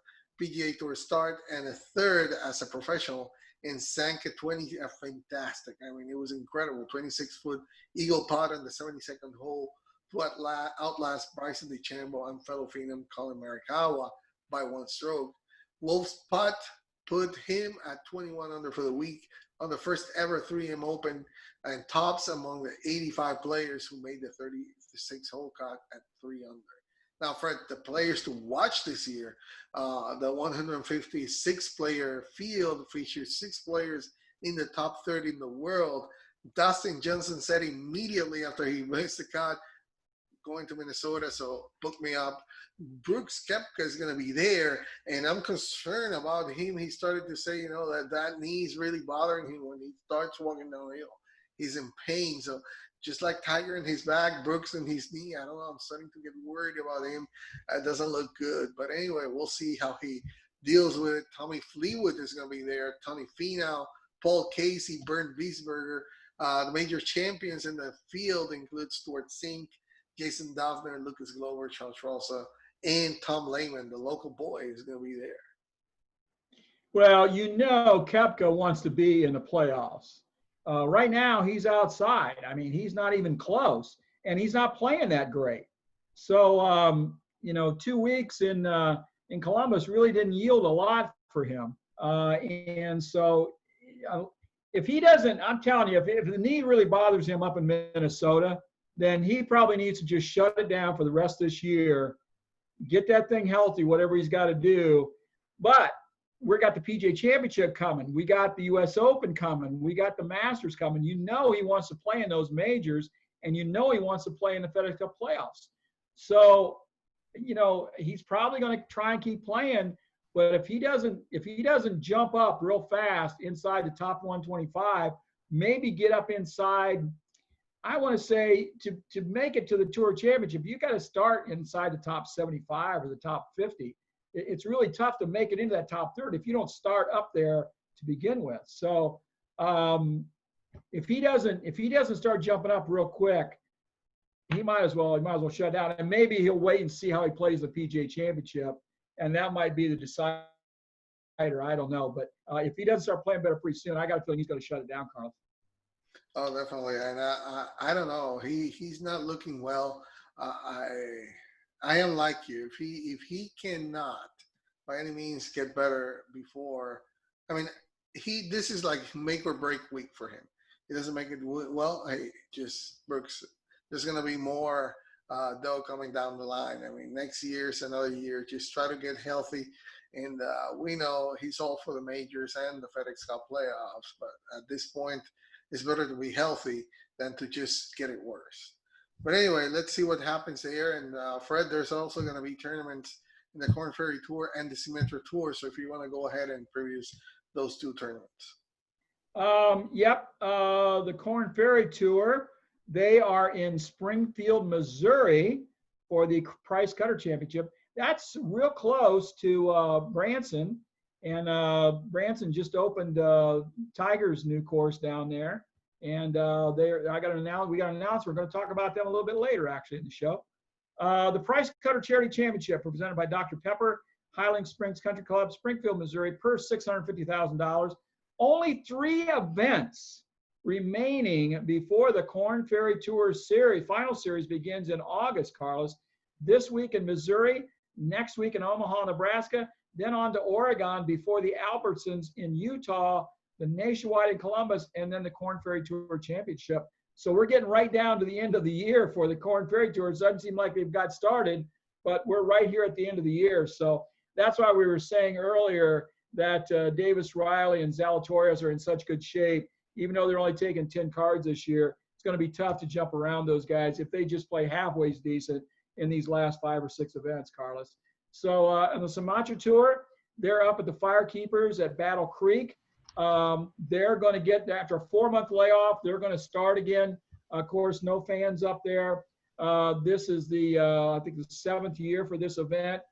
[SPEAKER 1] PGA Tour start and a 3rd as a professional, and sank a fantastic. I mean, it was incredible. 26-foot eagle putt on the 72nd hole to outlast Bryson DeChambeau and fellow phenom Colin Morikawa by 1 stroke. Wolff's putt put him at 21 under for the week on the first ever 3M Open, and tops among the 85 players who made the 36-hole cut at 3 under. Now, Fred, the players to watch this year, the 156-player field features 6 players in the top 30 in the world. Dustin Johnson said immediately after he missed the cut, going to Minnesota, so book me up. Brooks Koepka is going to be there, and I'm concerned about him. He started to say, that knee is really bothering him when he starts walking downhill. He's in pain, so just like Tiger in his back, Brooks in his knee, I don't know, I'm starting to get worried about him. It doesn't look good, but anyway, we'll see how he deals with it. Tommy Fleetwood is going to be there, Tony Finau, Paul Casey, Bernd Wiesberger. The major champions in the field include Stuart Sink, Jason Duffner, Lucas Glover, Charles Rosa, and Tom Lehman, the local boy, is going to be there.
[SPEAKER 2] Well, Koepka wants to be in the playoffs. Right now, he's outside. I mean, he's not even close, and he's not playing that great. So, 2 weeks in Columbus really didn't yield a lot for him. And so, if he doesn't, I'm telling you, if the knee really bothers him up in Minnesota, then he probably needs to just shut it down for the rest of this year, get that thing healthy, whatever he's got to do. But we got the PGA Championship coming. We got the U.S. Open coming. We got the Masters coming. He wants to play in those majors, and he wants to play in the FedEx Cup playoffs. So, he's probably going to try and keep playing. But if he doesn't jump up real fast inside the top 125, maybe get up inside, I want to say to make it to the Tour Championship, you got to start inside the top 75 or the top 50. It's really tough to make it into that top 30 if you don't start up there to begin with. So if he doesn't start jumping up real quick, he might as well shut down, and maybe he'll wait and see how he plays the PGA Championship, and that might be the decider. I don't know, but if he doesn't start playing better pretty soon, I got a feeling he's going to shut it down, Carlos.
[SPEAKER 1] Oh, definitely, and I don't know. He's not looking well. I am like you. If he cannot by any means get better before, I mean, this is like make or break week for him. He doesn't make it well. Hey, just Brooks. There's gonna be more dough coming down the line. I mean, next year's another year. Just try to get healthy, and we know he's all for the majors and the FedEx Cup playoffs. But at this point, it's better to be healthy than to just get it worse. But anyway, let's see what happens there. And Fred, there's also going to be tournaments in the Korn Ferry Tour and the Symetra Tour. So if you want to go ahead and preview those 2 tournaments.
[SPEAKER 2] Yep. The Korn Ferry Tour, they are in Springfield, Missouri for the Price Cutter Championship. That's real close to Branson. And Branson just opened Tiger's new course down there. And we got an announcement. We're going to talk about them a little bit later, actually, in the show. The Price Cutter Charity Championship, presented by Dr. Pepper, Highland Springs Country Club, Springfield, Missouri, purse $650,000. Only 3 events remaining before the Korn Ferry Tour series, final series begins in August, Carlos. This week in Missouri, next week in Omaha, Nebraska, then on to Oregon before the Albertsons in Utah, the Nationwide in Columbus, and then the Korn Ferry Tour Championship. So we're getting right down to the end of the year for the Korn Ferry Tour. It doesn't seem like they've got started, but we're right here at the end of the year. So that's why we were saying earlier that Davis Riley and Zalatoris are in such good shape. Even though they're only taking 10 cards this year, it's going to be tough to jump around those guys if they just play halfway decent in these last 5 or 6 events, Carlos. So on the Sumatra Tour, they're up at the Firekeepers at Battle Creek. They're going to get, after a 4-month layoff, they're going to start again. Of course, no fans up there. This is I think the 7th year for this event.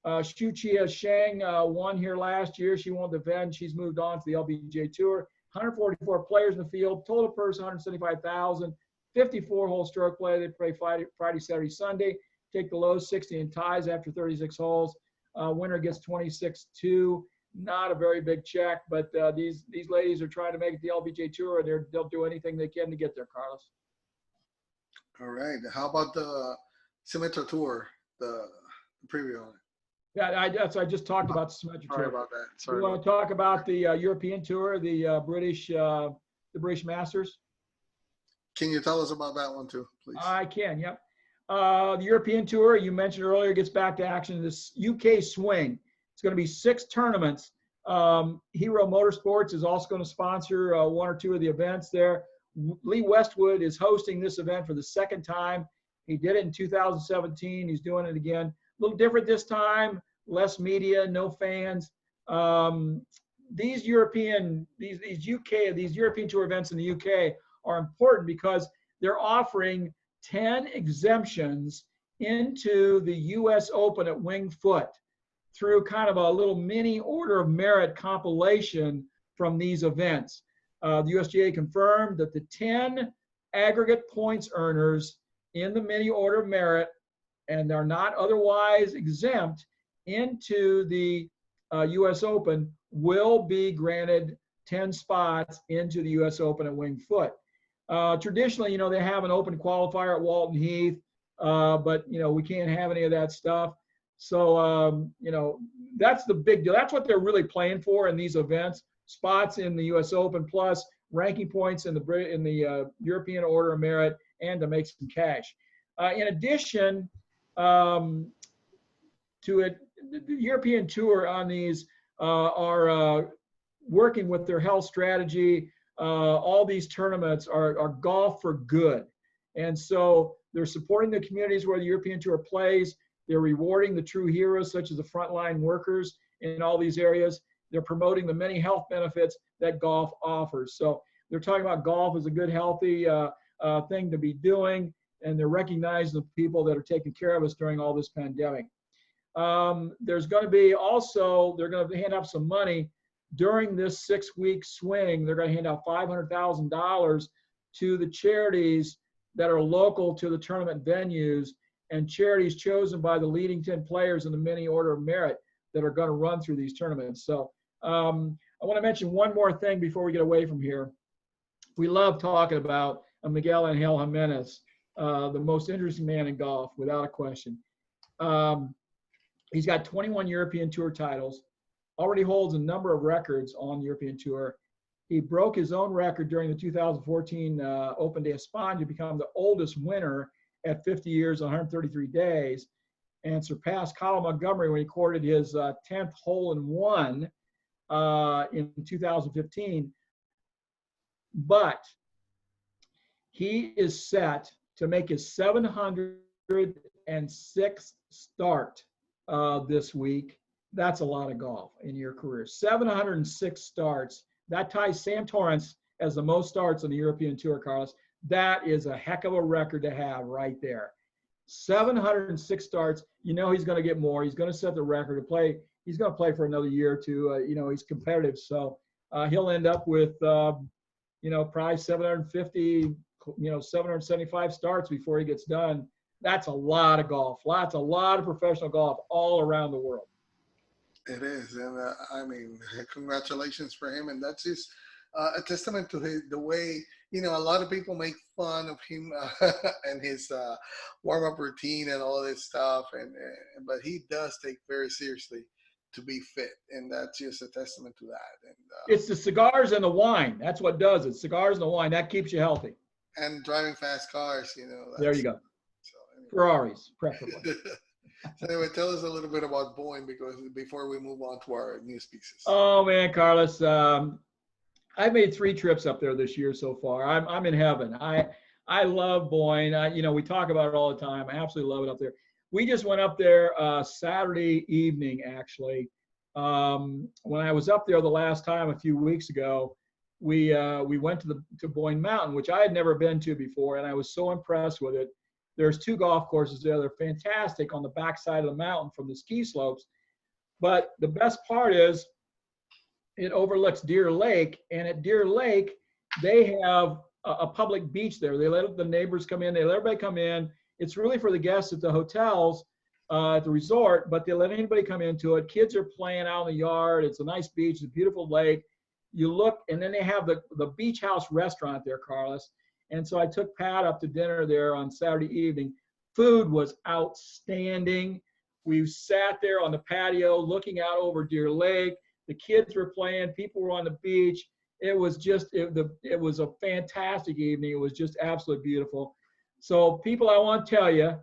[SPEAKER 2] Shuqia Shang won here last year. She won the event. She's moved on to the LPGA Tour. 144 players in the field. Total purse $175,000. 54-hole stroke play. They play Friday, Saturday, Sunday. Take the low 60 in ties after 36 holes. Winner gets 26-2. Not a very big check, but these ladies are trying to make it the LPGA Tour, and they'll do anything they can to get there, Carlos.
[SPEAKER 1] All right. How about the Symetra Tour, the preview on it?
[SPEAKER 2] Yeah, I just talked about the Symetra Tour.
[SPEAKER 1] Sorry about that. Sorry.
[SPEAKER 2] You want to talk about the European Tour, the British Masters?
[SPEAKER 1] Can you tell us about that one too, please?
[SPEAKER 2] I can, yep. The European Tour, you mentioned earlier, gets back to action. This UK swing. It's going to be 6 tournaments. Hero Motorsports is also going to sponsor 1 or 2 of the events there. Lee Westwood is hosting this event for the 2nd time. He did it in 2017. He's doing it again. A little different this time, less media, no fans. These European Tour events in the UK are important because they're offering 10 exemptions into the US Open at Winged Foot through kind of a little mini Order of Merit compilation from these events. The USGA confirmed that the 10 aggregate points earners in the mini Order of Merit, and are not otherwise exempt into the US Open, will be granted 10 spots into the US Open at Winged Foot. Traditionally, they have an open qualifier at Walton Heath, but, we can't have any of that stuff. So, that's the big deal. That's what they're really playing for in these events. Spots in the US Open, plus ranking points in the European Order of Merit, and to make some cash. In addition to it, the European Tour on these are working with their health strategy. All these tournaments are golf for good. And so they're supporting the communities where the European Tour plays. They're rewarding the true heroes, such as the frontline workers in all these areas. They're promoting the many health benefits that golf offers. So they're talking about golf as a good, healthy thing to be doing, and they're recognizing the people that are taking care of us during all this pandemic. There's going to be also, they're going to hand out some money during this 6-week swing. They're going to hand out $500,000 to the charities that are local to the tournament venues, and charities chosen by the leading 10 players in the mini Order of Merit that are going to run through these tournaments. So I want to mention one more thing before we get away from here. We love talking about Miguel Angel Jimenez, the most interesting man in golf, without a question. He's got 21 European Tour titles, already holds a number of records on the European Tour. He broke his own record during the 2014 Open de España to become the oldest winner at 50 years, 133 days, and surpassed Colin Montgomery when he recorded his 10th hole-in-one in 2015. But he is set to make his 706th start this week. That's a lot of golf in your career. 706 starts. That ties Sam Torres as the most starts on the European Tour, Carlos. That is a heck of a record to have right there. 706 starts. You know he's going to get more. He's going to set the record to play. He's going to play for another year or two. He's competitive. So he'll end up with, probably 750, 775 starts before he gets done. That's a lot of golf. A lot of professional golf all around the world.
[SPEAKER 1] It is. And congratulations for him. And that's just a testament to the way, a lot of people make fun of him and his warm-up routine and all this stuff. But he does take very seriously to be fit. And that's just a testament to that. And
[SPEAKER 2] it's the cigars and the wine. That's what does it. Cigars and the wine. That keeps you healthy.
[SPEAKER 1] And driving fast cars,
[SPEAKER 2] There you go.
[SPEAKER 1] So anyway.
[SPEAKER 2] Ferraris, preferably.
[SPEAKER 1] So anyway, tell us a little bit about Boyne before we move on to our news pieces.
[SPEAKER 2] Oh man, Carlos, I've made 3 trips up there this year so far. I'm in heaven. I love Boyne. We talk about it all the time. I absolutely love it up there. We just went up there Saturday evening, actually. When I was up there the last time a few weeks ago, we went to Boyne Mountain, which I had never been to before, and I was so impressed with it. There's 2 golf courses there. They're fantastic on the backside of the mountain from the ski slopes. But the best part is it overlooks Deer Lake. And at Deer Lake, they have a public beach there. They let the neighbors come in. They let everybody come in. It's really for the guests at the hotels, at the resort, but they let anybody come into it. Kids are playing out in the yard. It's a nice beach. It's a beautiful lake. You look, and then they have the beach house restaurant there, Carlos. And so I took Pat up to dinner there on Saturday evening. Food was outstanding. We sat there on the patio looking out over Deer Lake. The kids were playing. People were on the beach. It was a fantastic evening. It was just absolutely beautiful. So people, I want to tell you,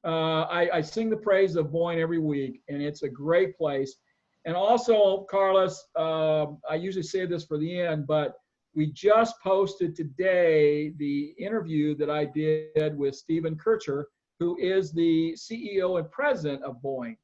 [SPEAKER 2] I sing the praise of Boyne every week, and it's a great place. And also, Carlos, I usually save this for the end, but we just posted today the interview that I did with Stephen Kircher, who is the CEO and president of Boyne.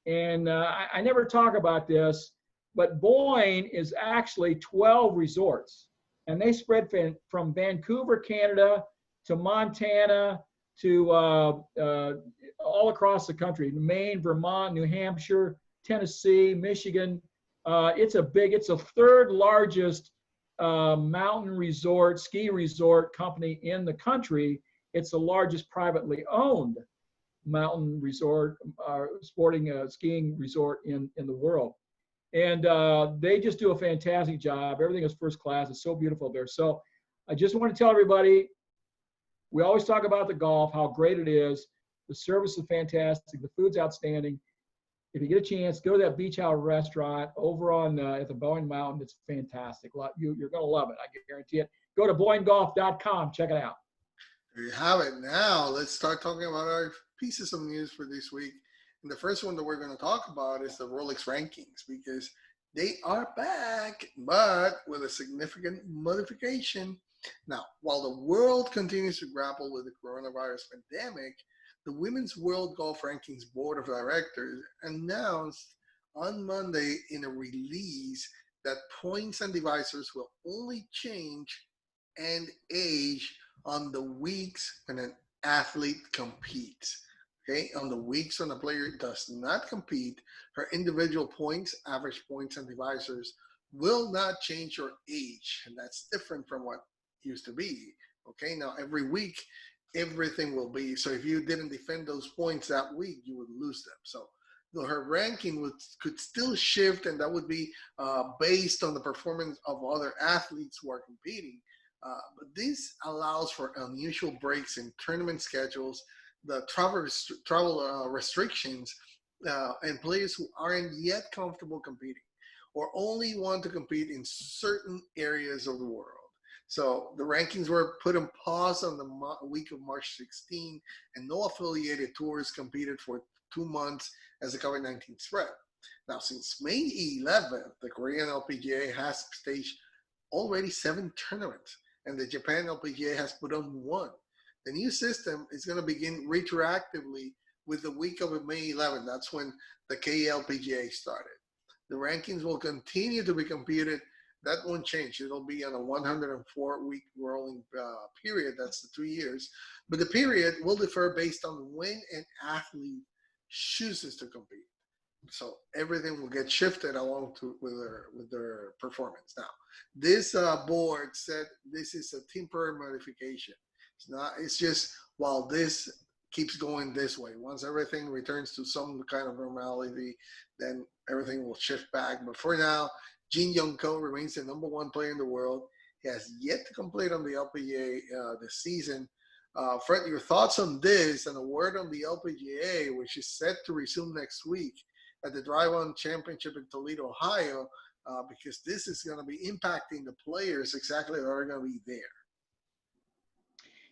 [SPEAKER 2] And I never talk about this, but Boyne is actually 12 resorts, and they spread from Vancouver, Canada, to Montana, to all across the country: Maine, Vermont, New Hampshire, Tennessee, Michigan. It's a third largest mountain resort, ski resort company in the country. It's the largest privately owned mountain resort, sporting skiing resort in the world. And they just do a fantastic job. Everything is first class. It's so beautiful there. So I just want to tell everybody, we always talk about the golf, how great it is. The service is fantastic. The food's outstanding. If you get a chance, go to that beach house restaurant over on at the Boyne Mountain. It's fantastic. You're going to love it. I guarantee it. Go to BoyneGolf.com. Check it out.
[SPEAKER 1] There you have it. Now let's start talking about our pieces of news for this week. And the first one that we're going to talk about is the Rolex rankings, because they are back, but with a significant modification. Now, while the world continues to grapple with the coronavirus pandemic, the Women's World Golf Rankings Board of Directors announced on Monday in a release that points and divisors will only change and age on the weeks when an athlete competes. Okay, on the weeks when a player does not compete, her individual points, average points, and divisors will not change your age, and that's different from what used to be. Okay, now every week everything will be, so if you didn't defend those points that week, you would lose them. So her ranking could still shift, and that would be based on the performance of other athletes who are competing. But this allows for unusual breaks in tournament schedules, the travel restrictions, and players who aren't yet comfortable competing or only want to compete in certain areas of the world. So the rankings were put on pause on the week of March 16, and no affiliated tours competed for 2 months as the COVID-19 spread. Now, since May 11th, the Korean LPGA has staged already 7 tournaments, and the Japan LPGA has put on 1. The new system is going to begin retroactively with the week of May 11th. That's when the KLPGA started. The rankings will continue to be computed. That won't change. It'll be on a 104-week rolling period. That's the 2 years. But the period will differ based on when an athlete chooses to compete. So everything will get shifted along with their performance. Now, this board said this is a temporary modification. It's just while this keeps going this way. Once everything returns to some kind of normality, then everything will shift back. But for now, Jin Young Ko remains the #1 player in the world. He has yet to compete on the LPGA this season. Fred, your thoughts on this, and a word on the LPGA, which is set to resume next week at the Drive-On Championship in Toledo, Ohio, because this is going to be impacting the players exactly that are going to be there.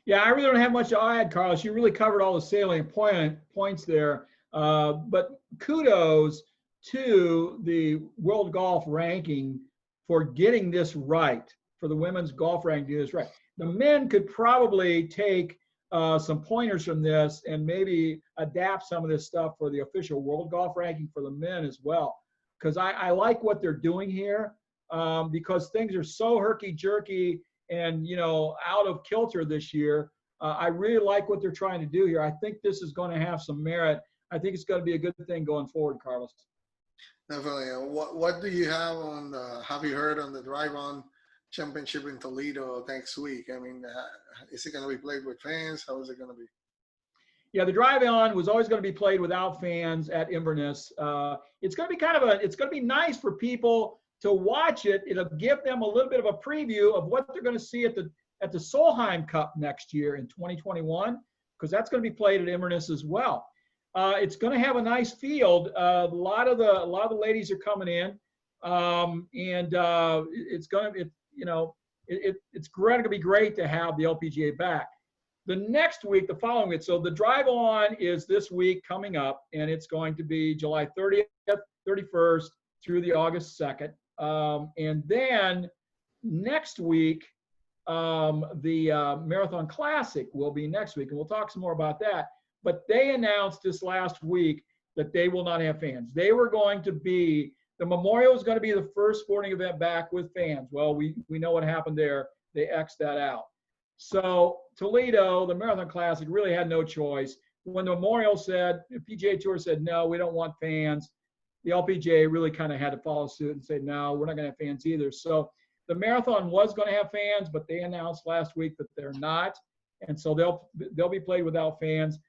[SPEAKER 2] Yeah, I really don't have much to add, Carlos. You really covered all the salient points there. But kudos to the World Golf Ranking for getting this right, for the women's golf ranking to do this right. The men could probably take some pointers from this and maybe adapt some of this stuff for the official World Golf Ranking for the men as well. Because I like what they're doing here, because things are so herky-jerky and, out of kilter this year. I really like what they're trying to do here. I think this is going to have some merit. I think it's going to be a good thing going forward, Carlos.
[SPEAKER 1] Definitely. What do you have on, have you heard on the Drive-On Championship in Toledo next week? I mean, is it going to be played with fans? How is it going to be?
[SPEAKER 2] Yeah, the Drive-On was always going to be played without fans at Inverness. It's going to be it's going to be nice for people to watch it. It'll give them a little bit of a preview of what they're going to see at the Solheim Cup next year in 2021, because that's going to be played at Inverness as well. It's going to have a nice field. A lot of the ladies are coming in, and it's going to be great to have the LPGA back. The next week, the following week, so the drive on is this week coming up, and it's going to be July 30th, 31st through the August 2nd. And then next week, the Marathon Classic will be next week, and we'll talk some more about that. But they announced this last week that they will not have fans. They were going to be, the Memorial is going to be the first sporting event back with fans. Well, we know what happened there. They X'd that out. So Toledo, the Marathon Classic, really had no choice. When the Memorial said, the PGA Tour said, no, we don't want fans, the LPGA really kind of had to follow suit and say, no, we're not going to have fans either. So the Marathon was going to have fans, but they announced last week that they're not. And so they'll be played without fans.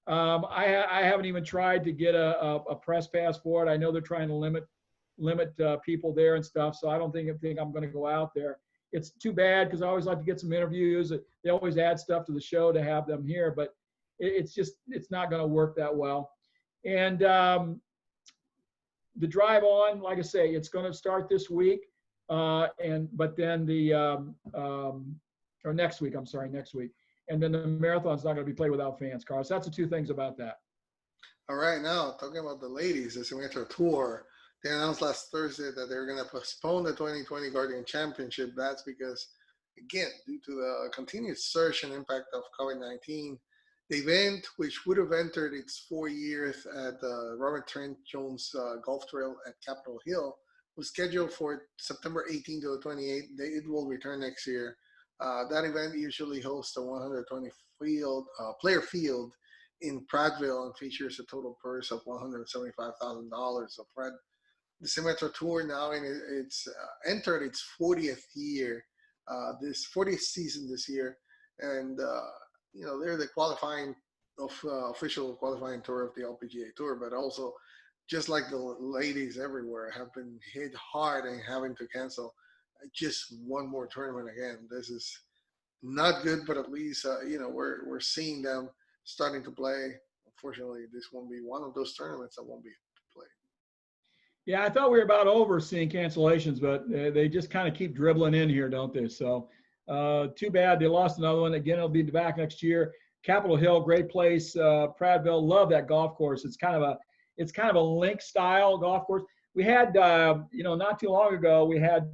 [SPEAKER 2] I haven't even tried to get a press pass for it. I know they're trying to limit people there and stuff. So I don't think I'm going to go out there. It's too bad because I always like to get some interviews. They always add stuff to the show to have them here, but it's not going to work that well. And the drive on, like I say, it's going to start this week, but then next week. I'm sorry, next week. And then the marathon's not going to be played without fans, Carlos. That's the two things about that.
[SPEAKER 1] All right, now talking about the ladies, the Signature Tour. They announced last Thursday that they're going to postpone the 2020 Guardian Championship. That's because, again, due to the continued surge and impact of COVID-19, the event, which would have entered its 4 years at the Robert Trent Jones Golf Trail at Capitol Hill, was scheduled for September 18 to the 28th. It will return next year. That event usually hosts a 120 player field in Prattville and features a total purse of $175,000. So Fred, the Symetra Tour now it's entered its 40th year, this 40th season this year, and they're the official qualifying tour of the LPGA Tour, but also just like the ladies everywhere have been hit hard and having to cancel just one more tournament again. This is not good, but at least we're seeing them starting to play. Unfortunately, this won't be one of those tournaments that won't be played.
[SPEAKER 2] Yeah, I thought we were about over seeing cancellations, but they just kind of keep dribbling in here, don't they? So too bad they lost another one. Again, it'll be back next year. Capitol Hill, great place. Prattville, love that golf course. It's kind of a link style golf course. We had not too long ago we had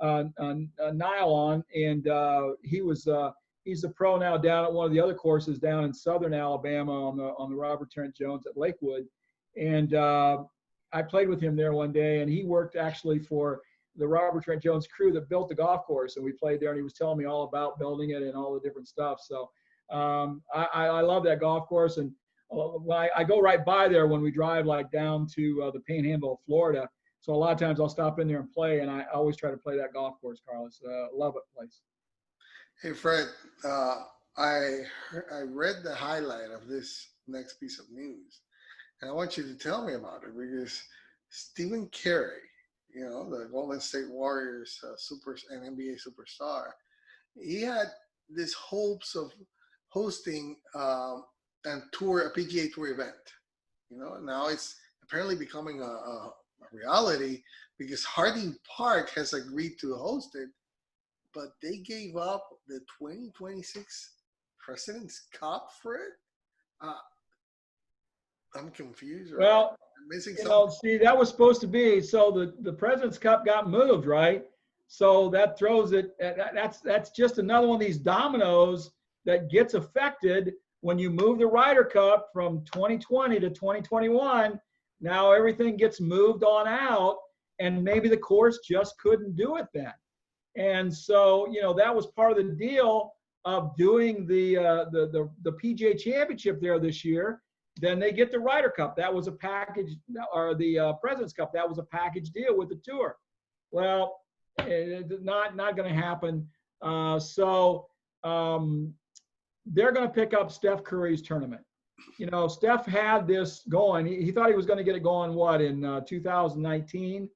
[SPEAKER 2] Niall on, and he's a pro now down at one of the other courses down in southern Alabama on the Robert Trent Jones at Lakewood, and I played with him there one day, and he worked actually for the Robert Trent Jones crew that built the golf course, and we played there, and he was telling me all about building it and all the different stuff. So I love that golf course, and I go right by there when we drive like down to the Panhandle of Florida. So a lot of times I'll stop in there and play, and I always try to play that golf course, Carlos. Love it place.
[SPEAKER 1] Hey, Fred, I read the highlight of this next piece of news, and I want you to tell me about it because Stephen Curry, the Golden State Warriors and NBA superstar, he had this hopes of hosting a PGA Tour event. Now it's apparently becoming a reality because Harding Park has agreed to host it, but they gave up the 2026 President's Cup for it. I'm confused.
[SPEAKER 2] Well,
[SPEAKER 1] I'm missing something.
[SPEAKER 2] See, that was supposed to be, so the President's Cup got moved, right? So that throws it, that's just another one of these dominoes that gets affected when you move the Ryder Cup from 2020 to 2021. Now everything gets moved on out, and maybe the course just couldn't do it then. And so, that was part of the deal of doing the PGA Championship there this year. Then they get the Ryder Cup. That was a package, or the President's Cup. That was a package deal with the tour. Well, not going to happen. They're going to pick up Steph Curry's tournament. Steph had this going. He thought he was going to get it going, in 2019,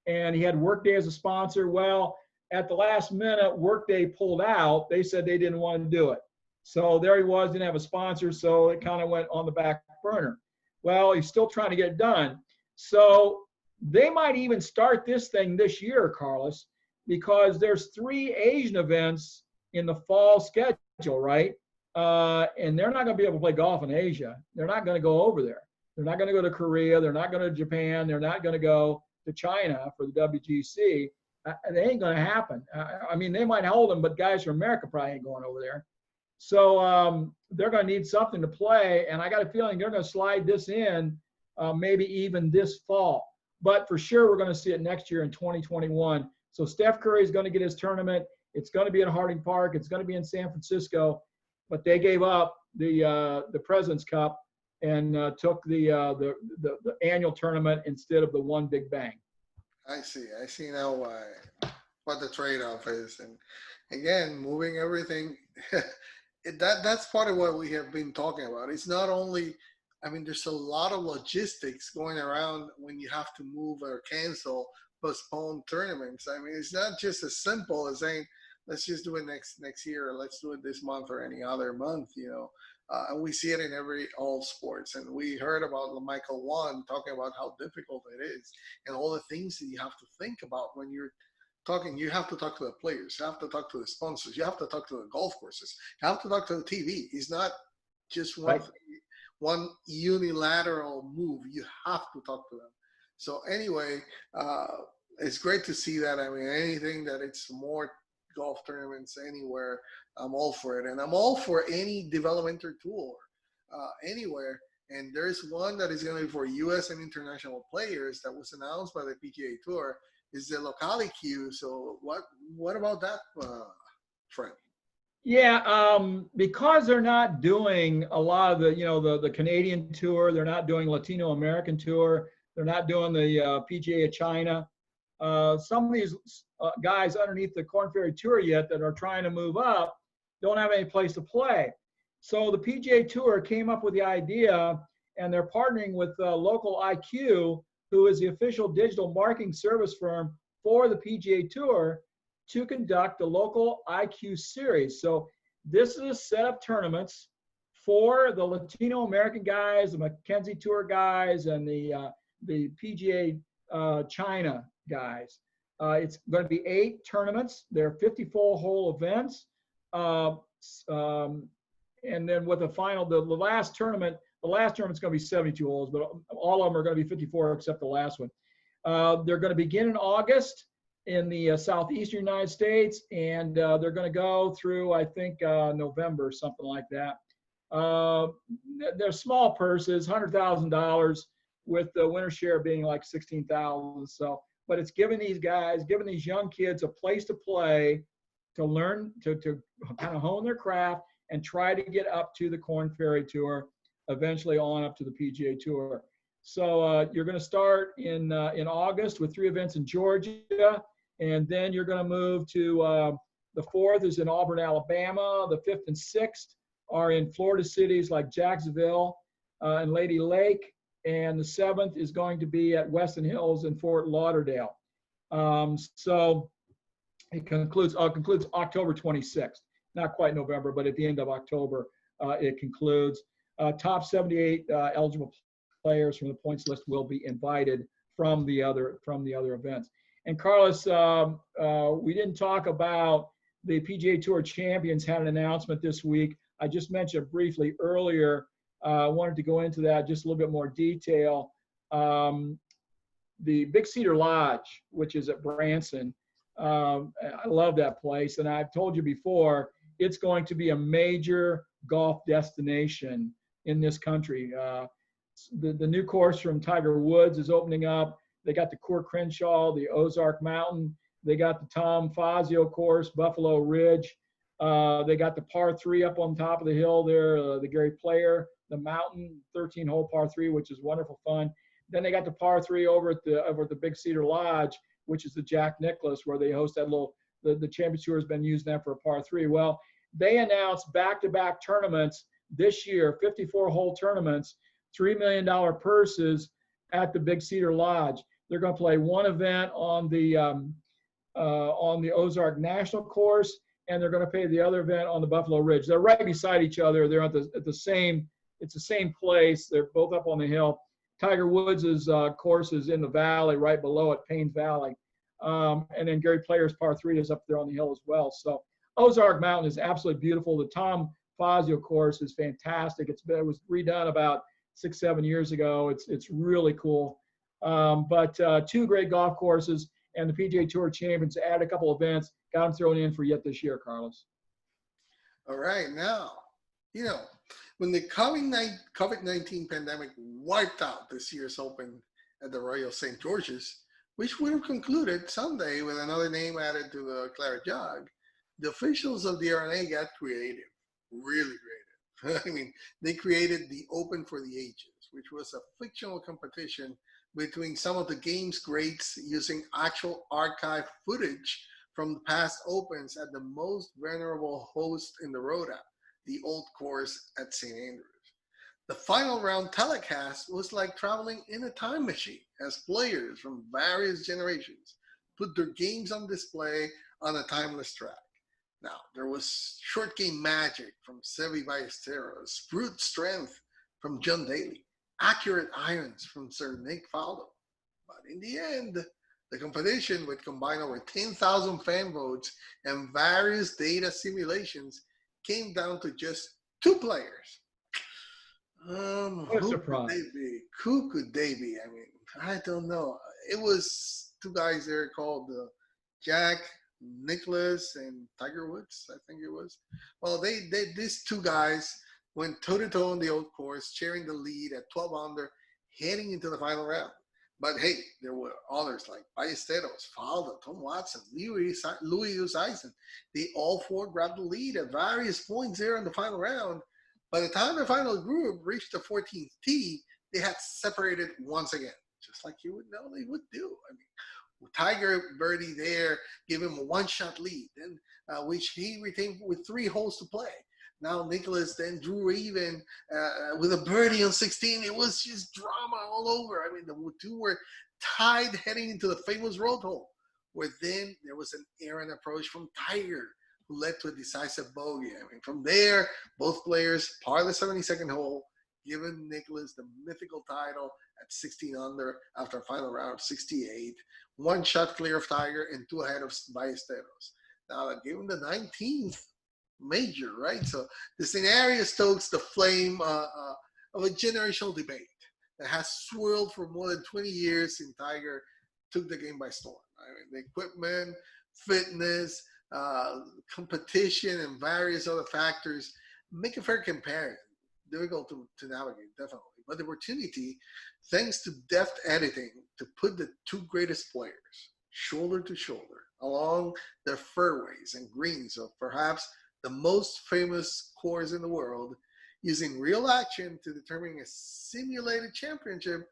[SPEAKER 2] and he had Workday as a sponsor. Well, at the last minute, Workday pulled out. They said they didn't want to do it. So there he was, didn't have a sponsor, so it kind of went on the back burner. Well, he's still trying to get it done. So they might even start this thing this year, Carlos, because there's 3 Asian events in the fall schedule, right? and they're not going to be able to play golf in Asia. They're not going to go over there. They're not going to go to Korea. They're not going to Japan. They're not going to go to China for the WGC. It ain't going to happen. I mean, they might hold them, but guys from America probably ain't going over there. So they're going to need something to play, and I got a feeling they're going to slide this in maybe even this fall. But for sure, we're going to see it next year in 2021. So Steph Curry is going to get his tournament. It's going to be at Harding Park. It's going to be in San Francisco. But they gave up the President's Cup and took the annual tournament instead of the one big bang.
[SPEAKER 1] I see now why, what the trade-off is. And again, moving everything, that's part of what we have been talking about. It's not only, I mean, there's a lot of logistics going around when you have to move or cancel, postpone tournaments. I mean, it's not just as simple as saying, let's just do it next year, or let's do it this month or any other month, you know. And we see it in all sports. And we heard about Michael Wan talking about how difficult it is and all the things that you have to think about when you're talking. You have to talk to the players. You have to talk to the sponsors. You have to talk to the golf courses. You have to talk to the TV. It's not just one unilateral move. You have to talk to them. So anyway, it's great to see that. I mean, anything that it's more golf tournaments anywhere, I'm all for it. And I'm all for any developmental tour anywhere. And there's one that is going to be for U.S. and international players that was announced by the PGA Tour. Is the Localiq. So what about that, Fred?
[SPEAKER 2] Yeah, because they're not doing a lot of the Canadian tour, they're not doing Latino American tour, they're not doing the PGA of China. Some of these guys underneath the Korn Ferry Tour yet that are trying to move up don't have any place to play. So the PGA Tour came up with the idea, and they're partnering with Local IQ, who is the official digital marketing service firm for the PGA Tour, to conduct the Local IQ series. So this is a set of tournaments for the Latino American guys, the Mackenzie Tour guys, and the PGA China guys. It's going to be 8 tournaments. They're 54-hole events. And then with the final, the last tournament's going to be 72 holes, but all of them are going to be 54 except the last one. They're going to begin in August in the southeastern United States, and they're going to go through, I think, November, something like that. They're small purses, $100,000, with the winner share being like $16,000. So, but it's giving these young kids a place to play, to learn, to kind of hone their craft and try to get up to the Korn Ferry Tour, eventually on up to the PGA Tour. So you're going to start in August with 3 events in Georgia, and then you're going to move to the 4th is in Auburn, Alabama. The 5th and 6th are in Florida cities like Jacksonville and Lady Lake, and the 7th is going to be at Weston Hills in Fort Lauderdale. So it concludes October 26th. Not quite November, but at the end of October, it concludes. Top 78 eligible players from the points list will be invited from the other events. And Carlos, we didn't talk about the PGA Tour champions had an announcement this week. I just mentioned briefly earlier. I wanted to go into that just a little bit more detail. The Big Cedar Lodge, which is at Branson, I love that place, and I've told you before, it's going to be a major golf destination in this country. The new course from Tiger Woods is opening up. They got the Coeur Crenshaw, the Ozark Mountain. They got the Tom Fazio course, Buffalo Ridge. They got the par 3 up on top of the hill there, the Gary Player, the Mountain, 13-hole par 3, which is wonderful fun. Then they got the par 3 over at the Big Cedar Lodge, which is the Jack Nicklaus, where they host that the Champions Tour has been using that for a par 3. Well, they announced back-to-back tournaments this year, 54-hole tournaments, $3 million purses at the Big Cedar Lodge. They're going to play one event on the Ozark National Course, and they're going to play the other event on the Buffalo Ridge. They're right beside each other. They're at the same place. They're both up on the hill. Tiger Woods' course is in the valley right below it, Paynes Valley. And then Gary Player's par 3 is up there on the hill as well. So Ozark Mountain is absolutely beautiful. The Tom Fazio course is fantastic. It was redone about 6-7 years ago. It's really cool. But two great golf courses, and the PGA Tour Champions add a couple events, got them thrown in for yet this year, Carlos.
[SPEAKER 1] All right, now, you know, when the COVID-19 pandemic wiped out this year's Open at the Royal St. George's, which would have concluded Sunday with another name added to the Claret Jug, the officials of the R&A got creative, really creative. I mean, they created the Open for the Ages, which was a fictional competition between some of the game's greats using actual archive footage from the past Opens at the most venerable host in the Rota, the Old Course at St. Andrews. The final round telecast was like traveling in a time machine as players from various generations put their games on display on a timeless track. Now, there was short game magic from Seve Ballesteros, brute strength from John Daly, accurate irons from Sir Nick Faldo. But in the end, the competition, which combined over 10,000 fan votes and various data simulations, came down to just two players.
[SPEAKER 2] What a surprise.
[SPEAKER 1] Who could they be? I mean, I don't know. It was two guys there called Jack, Nicklaus, and Tiger Woods, I think it was. Well, these two guys went toe-to-toe on the Old Course, sharing the lead at 12 under, heading into the final round. But hey, there were others like Ballesteros, Faldo, Tom Watson, Louis Oosthuizen. They all four grabbed the lead at various points there in the final round. By the time the final group reached the 14th tee, they had separated once again, just like you would know they would do. I mean, Tiger birdie there gave him a one-shot lead, then which he retained with 3 holes to play. Now Nicklaus then drew even with a birdie on 16. It was just drama all over. I mean, the two were tied heading into the famous road hole, where then there was an errant approach from Tiger, who led to a decisive bogey. I mean, from there, both players par the 72nd hole, giving Nicklaus the mythical title at 16 under after a final round of 68, 1 shot clear of Tiger and 2 ahead of Ballesteros. Now that gave him the 19th major, right? So the scenario stokes the flame of a generational debate that has swirled for more than 20 years since Tiger took the game by storm. I mean, the equipment, fitness, competition, and various other factors make a fair comparison. Difficult to navigate, definitely. But the opportunity, thanks to deft editing, to put the two greatest players shoulder to shoulder along the fairways and greens of perhaps the most famous course in the world, using real action to determine a simulated championship.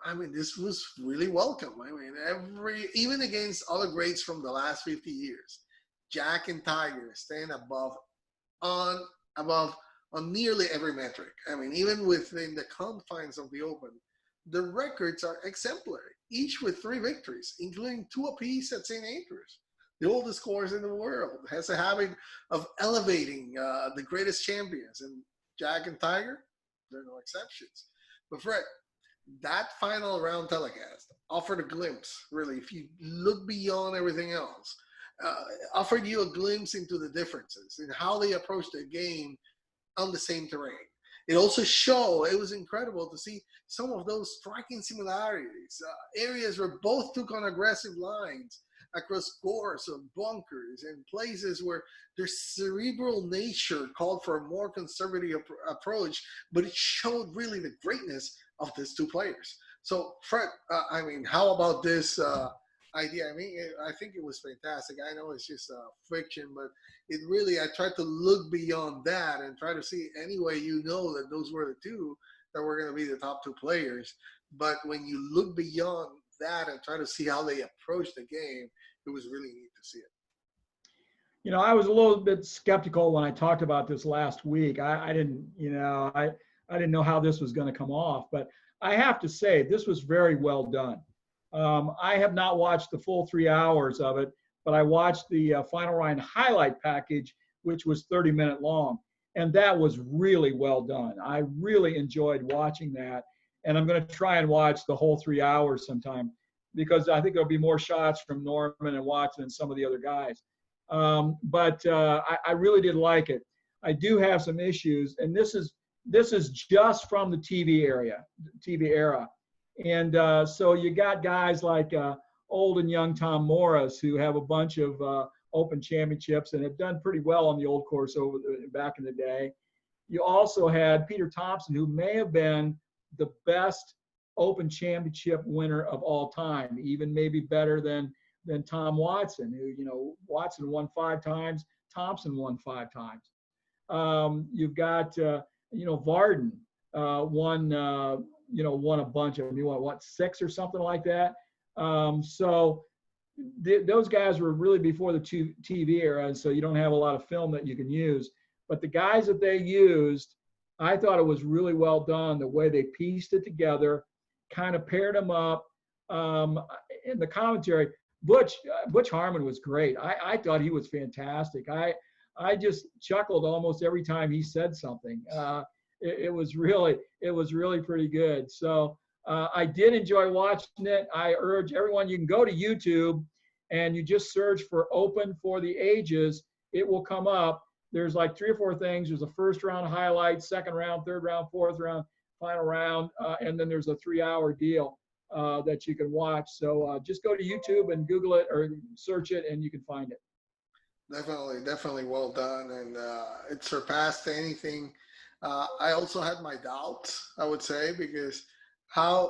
[SPEAKER 1] I mean, this was really welcome. I mean, even against other greats from the last 50 years, Jack and Tiger stand above on nearly every metric. I mean, even within the confines of the Open, the records are exemplary, each with 3 victories, including 2 apiece at St. Andrews. The oldest course in the world has a habit of elevating the greatest champions, and Jack and Tiger, they're no exceptions. But Fred, that final round telecast offered a glimpse, really, if you look beyond everything else, offered you a glimpse into the differences in how they approach the game on the same terrain. It also showed, it was incredible to see some of those striking similarities, areas where both took on aggressive lines across course of bunkers and places where their cerebral nature called for a more conservative approach, but it showed really the greatness of these two players. So, Fred, I mean, how about this idea? I mean, I think it was fantastic. I know it's just fiction, but it really, I tried to look beyond that and try to see anyway, you know, that those were the two that were going to be the top 2 players. But when you look beyond that and try to see how they approach the game, it was really neat to see it.
[SPEAKER 2] You know, I was a little bit skeptical when I talked about this last week. I didn't, you know, I didn't know how this was going to come off, but I have to say this was very well done. I have not watched the full 3 hours of it, but I watched the final round highlight package, which was 30-minute long, and that was really well done. I really enjoyed watching that, and I'm going to try and watch the whole 3 hours sometime, because I think there'll be more shots from Norman and Watson and some of the other guys. But I really did like it. I do have some issues, and this is just from the TV era. And so you got guys like old and young Tom Morris, who have a bunch of Open championships and have done pretty well on the old course back in the day. You also had Peter Thompson, who may have been the best Open championship winner of all time, even maybe better than Tom Watson, who, you know, Watson won 5 times, Thompson won 5 times. You've got, you know, Varden won a bunch of them. He won, what, 6 or something like that? So those guys were really before the TV era, and so you don't have a lot of film that you can use. But the guys that they used, I thought it was really well done, the way they pieced it together, kind of paired them up. In the commentary, Butch Harmon was great. I thought he was fantastic. I just chuckled almost every time he said something. It was really pretty good. So I did enjoy watching it. I urge everyone, you can go to YouTube and you just search for Open for the Ages. It will come up. There's like 3 or 4 things. There's a first round highlight, second round, third round, fourth round, final round, and then there's a 3-hour deal that you can watch. So just go to YouTube and Google it or search it, and you can find it.
[SPEAKER 1] Definitely well done, and it surpassed anything. I also had my doubts, I would say, because I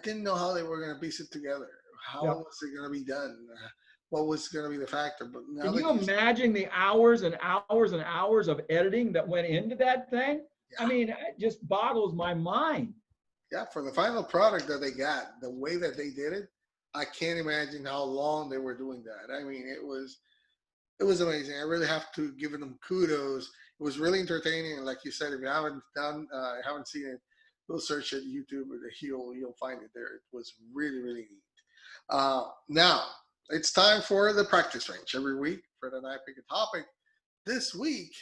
[SPEAKER 1] didn't know how they were going to piece it together. How was it going to be done? What was going to be the factor? But now
[SPEAKER 2] can you imagine the hours and hours and hours of editing that went into that thing? Yeah. I mean, it just boggles my mind.
[SPEAKER 1] Yeah, for the final product that they got, the way that they did it, I can't imagine how long they were doing that. I mean, it was amazing. I really have to give them kudos. It was really entertaining, and like you said, if you haven't seen it, go search it YouTube, you'll find it there. It was really neat. Now it's time for the practice range. Every week, Fred and I pick a topic. This week,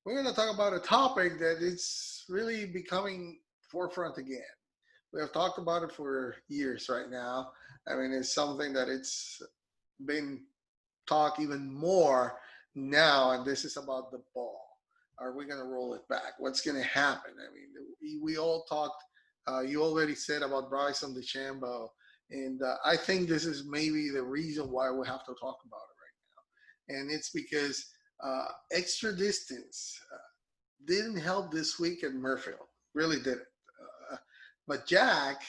[SPEAKER 1] we're going to talk about a topic that is really becoming forefront again. We have talked about it for years right now. I mean, it's something that it's been talked even more now, and this is about the ball. Are we going to roll it back? What's going to happen? I mean, we all talked, you already said about Bryson, DeChambeau, and I think this is maybe the reason why we have to talk about it right now. And it's because extra distance didn't help this week at Murfield. Really didn't. But Jack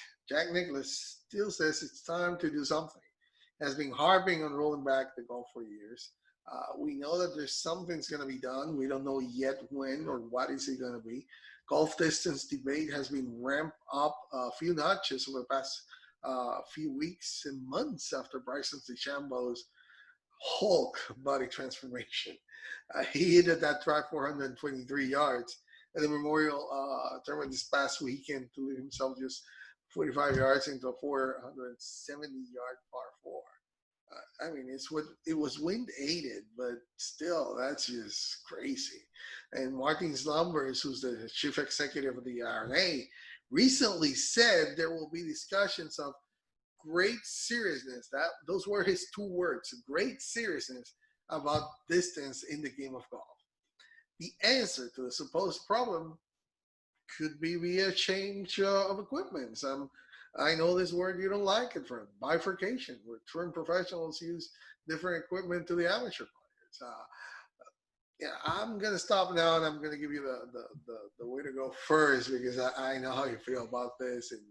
[SPEAKER 1] Nicklaus still says it's time to do something. Has been harping on rolling back the golf for years. We know that there's something's going to be done. We don't know yet when or what is it going to be. Golf distance debate has been ramped up a few notches over the past few weeks and months after Bryson DeChambeau's Hulk body transformation. He hit at that track 423 yards at the Memorial tournament this past weekend to leave himself just 45 yards into a 470-yard par 4. I mean, it was wind aided, but still, that's just crazy. And Martin Slumbers, who's the chief executive of the R&A, recently said there will be discussions of great seriousness. Those were his 2 words: great seriousness about distance in the game of golf. The answer to the supposed problem could be via change of equipment. I know this word you don't like it, from bifurcation, where trim professionals use different equipment to the amateur players. Yeah, I'm going to stop now, and I'm going to give you the way to go first, because I know how you feel about this. And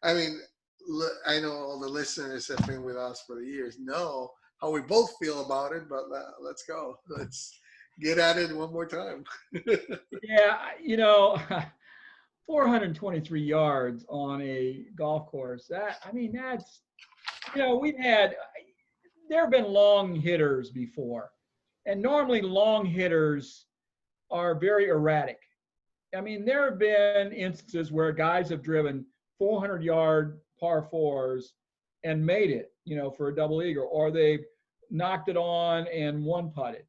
[SPEAKER 1] I mean, I know all the listeners that have been with us for the years know how we both feel about it, but let's go. Let's get at it one more time.
[SPEAKER 2] Yeah, you know, 423 yards on a golf course. That's, you know, there have been long hitters before, and normally long hitters are very erratic. I mean, there have been instances where guys have driven 400-yard par 4s and made it, you know, for a double eagle, or they've knocked it on and one putted.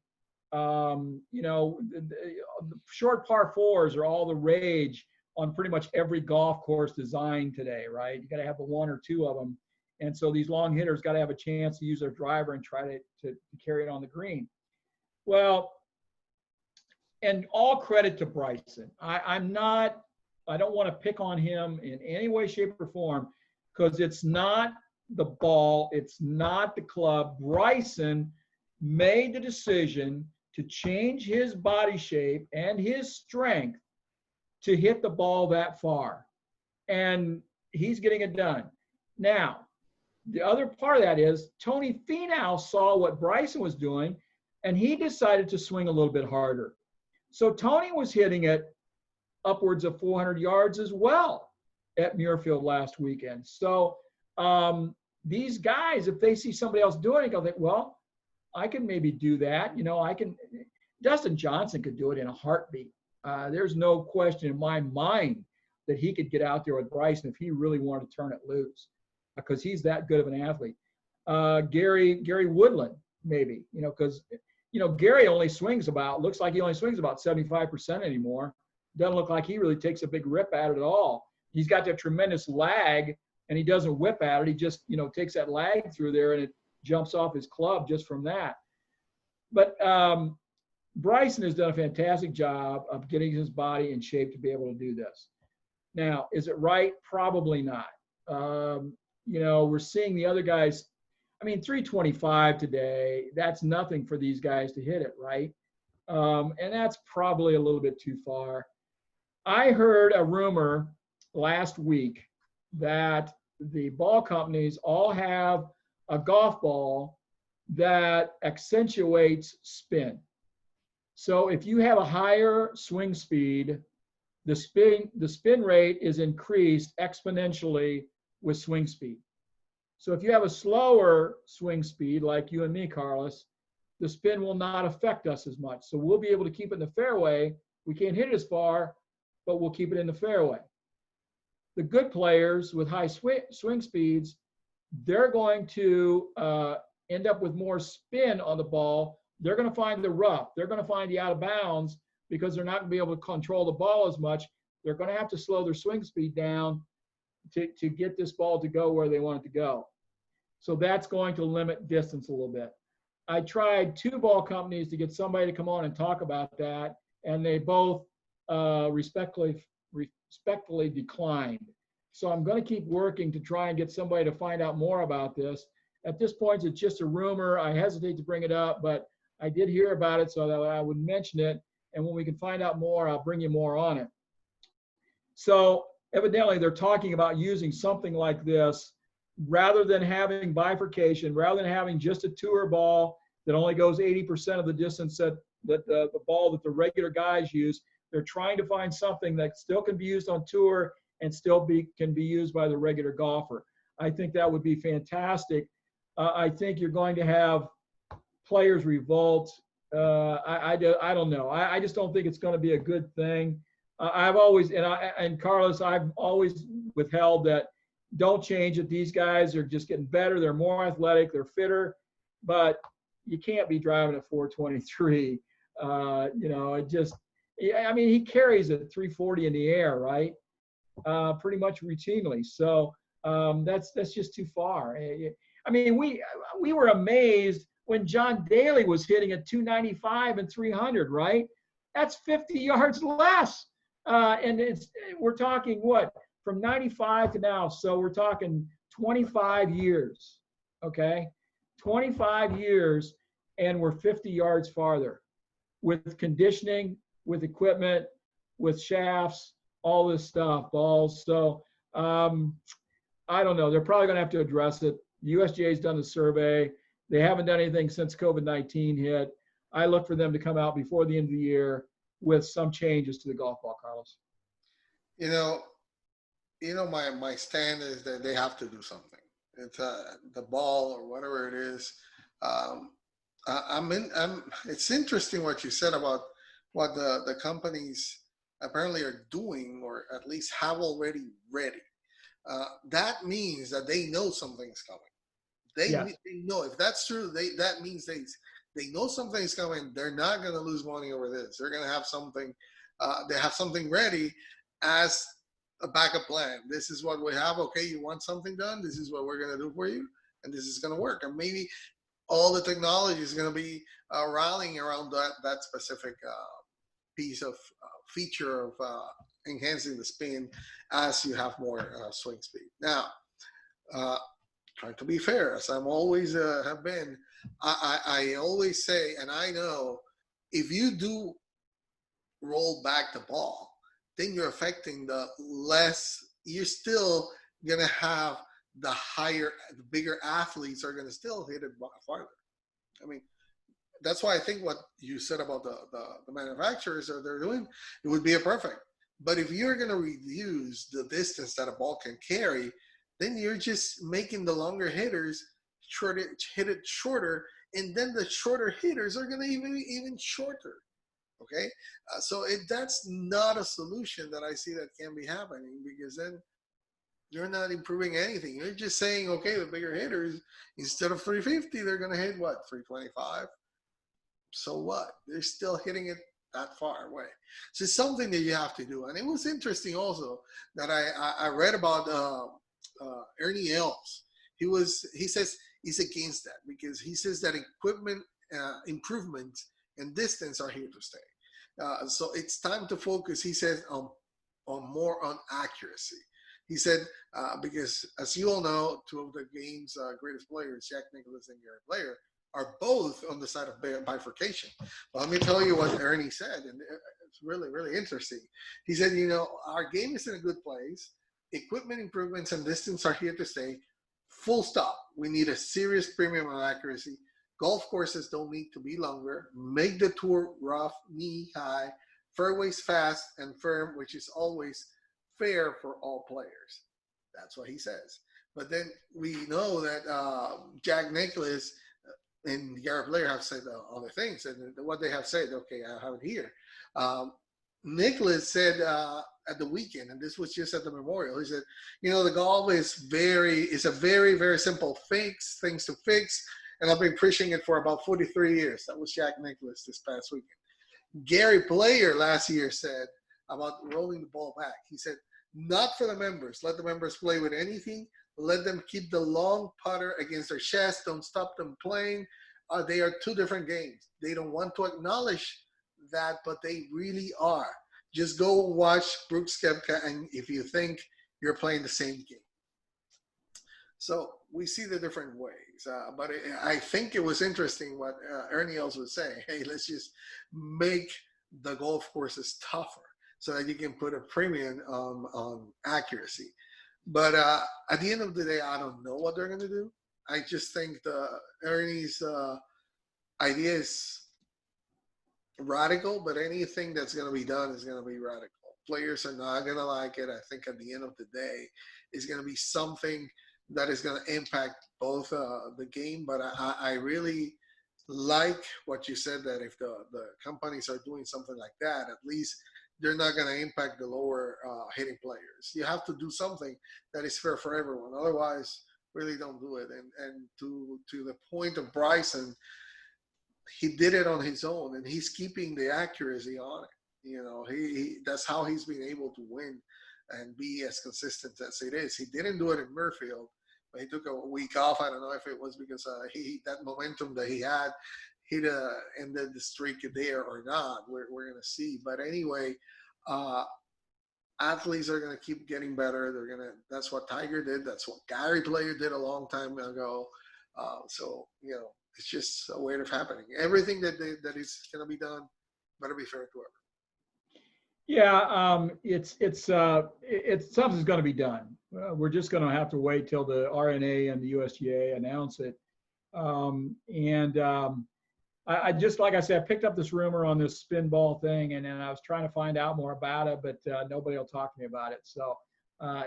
[SPEAKER 2] You know, the short par 4s are all the rage on pretty much every golf course designed today, right? You got to have the 1 or 2 of them. And so these long hitters got to have a chance to use their driver and try to carry it on the green. Well, and all credit to Bryson. I don't want to pick on him in any way, shape, or form, because it's not the ball, it's not the club. Bryson made the decision to change his body shape and his strength to hit the ball that far. And he's getting it done. Now, the other part of that is Tony Finau saw what Bryson was doing, and he decided to swing a little bit harder. So Tony was hitting it upwards of 400 yards as well at Muirfield last weekend. So these guys, if they see somebody else doing it, they'll think, well, I can maybe do that. You know, I can. Dustin Johnson could do it in a heartbeat. There's no question in my mind that he could get out there with Bryson if he really wanted to turn it loose, because he's that good of an athlete. Gary Woodland, maybe, you know, because, you know, Gary only swings about, looks like he only swings about 75% anymore. Doesn't look like he really takes a big rip at it at all. He's got that tremendous lag, and he doesn't whip at it. He just, you know, takes that lag through there, and it jumps off his club just from that. But Bryson has done a fantastic job of getting his body in shape to be able to do this. Now, is it right? Probably not. You know, we're seeing the other guys. I mean, 325 today, that's nothing for these guys to hit it, right? And that's probably a little bit too far. I heard a rumor last week that the ball companies all have a golf ball that accentuates spin. So if you have a higher swing speed, the spin rate is increased exponentially with swing speed. So if you have a slower swing speed, like you and me, Carlos, the spin will not affect us as much. So we'll be able to keep it in the fairway. We can't hit it as far, but we'll keep it in the fairway. The good players with high swing speeds, they're going to end up with more spin on the ball. They're going to find the rough. They're going to find the out of bounds because they're not going to be able to control the ball as much. They're going to have to slow their swing speed down to get this ball to go where they want it to go. So that's going to limit distance a little bit. I tried 2 ball companies to get somebody to come on and talk about that, and they both respectfully declined. So I'm going to keep working to try and get somebody to find out more about this. At this point, it's just a rumor. I hesitate to bring it up, but I did hear about it, so that I would mention it. And when we can find out more, I'll bring you more on it. So evidently, they're talking about using something like this rather than having bifurcation, rather than having just a tour ball that only goes 80% of the distance that the ball that the regular guys use. They're trying to find something that still can be used on tour and still can be used by the regular golfer. I think that would be fantastic. I think you're going to have players revolt. I don't know. I just don't think it's going to be a good thing. I've always, and Carlos, I've always withheld that. Don't change it. These guys are just getting better. They're more athletic. They're fitter, but you can't be driving at 423. You know, it just, I mean, he carries it 340 in the air, right? Pretty much routinely. So that's just too far. I mean, we were amazed when John Daly was hitting at 295 and 300, right? That's 50 yards less. And we're talking what? From 95 to now. So we're talking 25 years, okay? 25 years, and we're 50 yards farther with conditioning, with equipment, with shafts, all this stuff, balls. So I don't know. They're probably going to have to address it. The USGA's done the survey. They haven't done anything since COVID-19 hit. I look for them to come out before the end of the year with some changes to the golf ball, Carlos.
[SPEAKER 1] My stand is that they have to do something. It's the ball or whatever it is. It's interesting what you said about what the companies apparently are doing, or at least have already ready. That means that they know something's coming. They know, if that's true, that means they know something's coming. They're not going to lose money over this. They're going to have something. They have something ready as a backup plan. This is what we have. Okay, you want something done? This is what we're going to do for you, and this is going to work. And maybe all the technology is going to be rallying around that specific piece of feature of enhancing the spin as you have more swing speed. Now, trying to be fair, as I'm always have been, I always say, and I know, if you do roll back the ball, then you're affecting the less. You're still gonna have the bigger athletes are gonna still hit it farther. I mean, that's why I think what you said about the manufacturers that they're doing, it would be a perfect. But if you're going to reduce the distance that a ball can carry, then you're just making the longer hitters hit it shorter, and then the shorter hitters are going to even shorter. Okay, so that's not a solution that I see that can be happening, because then you're not improving anything. You're just saying, okay, the bigger hitters, instead of 350, they're going to hit what, 325? So what? They're still hitting it that far away. So it's something that you have to do. And it was interesting also that I read about Ernie Els. He says he's against that, because he says that equipment improvements and distance are here to stay. So it's time to focus, he says, on more on accuracy. He said, because as you all know, two of the game's greatest players, Jack Nicklaus and Gary Player, are both on the side of bifurcation. But let me tell you what Ernie said, and it's really, really interesting. He said, our game is in a good place. Equipment improvements and distance are here to stay. Full stop. We need a serious premium on accuracy. Golf courses don't need to be longer. Make the tour rough, knee high, fairways fast and firm, which is always fair for all players. That's what he says. But then we know that Jack Nicklaus and Gary Player have said other things, and what they have said, okay, I have it here. Nicklaus said at the weekend, and this was just at the Memorial, he said, the golf is a very, very simple things to fix, and I've been preaching it for about 43 years. That was Jack Nicklaus this past weekend. Gary Player last year said about rolling the ball back. He said, not for the members. Let the members play with anything. Let them keep the long putter against their chest. Don't stop them playing. They are two different games. They don't want to acknowledge that, but they really are. Just go watch Brooks Koepka, and if you think you're playing the same game. So we see the different ways. But I think it was interesting what Ernie Els was saying. Hey, let's just make the golf courses tougher so that you can put a premium on accuracy. But at the end of the day, I don't know what they're going to do. I just think Ernie's idea is radical, but anything that's going to be done is going to be radical. Players are not going to like it. I think at the end of the day, it's going to be something that is going to impact both the game. But I really like what you said, that if the companies are doing something like that, at least they're not going to impact the lower hitting players. You have to do something that is fair for everyone. Otherwise, really don't do it. And to the point of Bryson, he did it on his own, and he's keeping the accuracy on it. He that's how he's been able to win and be as consistent as it is. He didn't do it in Murfield, but he took a week off. I don't know if it was because that momentum that he had ended the streak there or not. We're going to see. But anyway, athletes are going to keep getting better. That's what Tiger did. That's what Gary Player did a long time ago. So it's just a way of happening. Everything that is going to be done better be fair to everyone.
[SPEAKER 2] Yeah, it's something's going to be done. We're just going to have to wait till the RNA and the USGA announce it. I just, like I said, I picked up this rumor on this spin ball thing, and then I was trying to find out more about it, but nobody will talk to me about it. So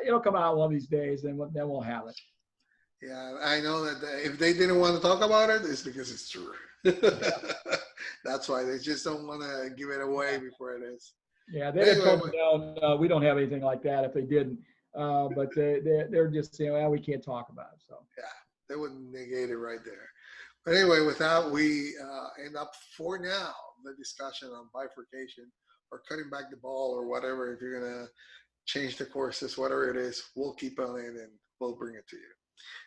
[SPEAKER 2] it'll come out one of these days, and then we'll have it.
[SPEAKER 1] Yeah, I know that if they didn't want to talk about it, it's because it's true. That's why they just don't want to give it away before it is.
[SPEAKER 2] Yeah, they'd have told me, no, we don't have anything like that if they didn't. But they're just saying, well, we can't talk about it. So
[SPEAKER 1] yeah, they wouldn't negate it right there. But anyway, with that, we end up for now the discussion on bifurcation or cutting back the ball or whatever. If you're gonna change the courses, whatever it is, we'll keep on it and we'll bring it to you.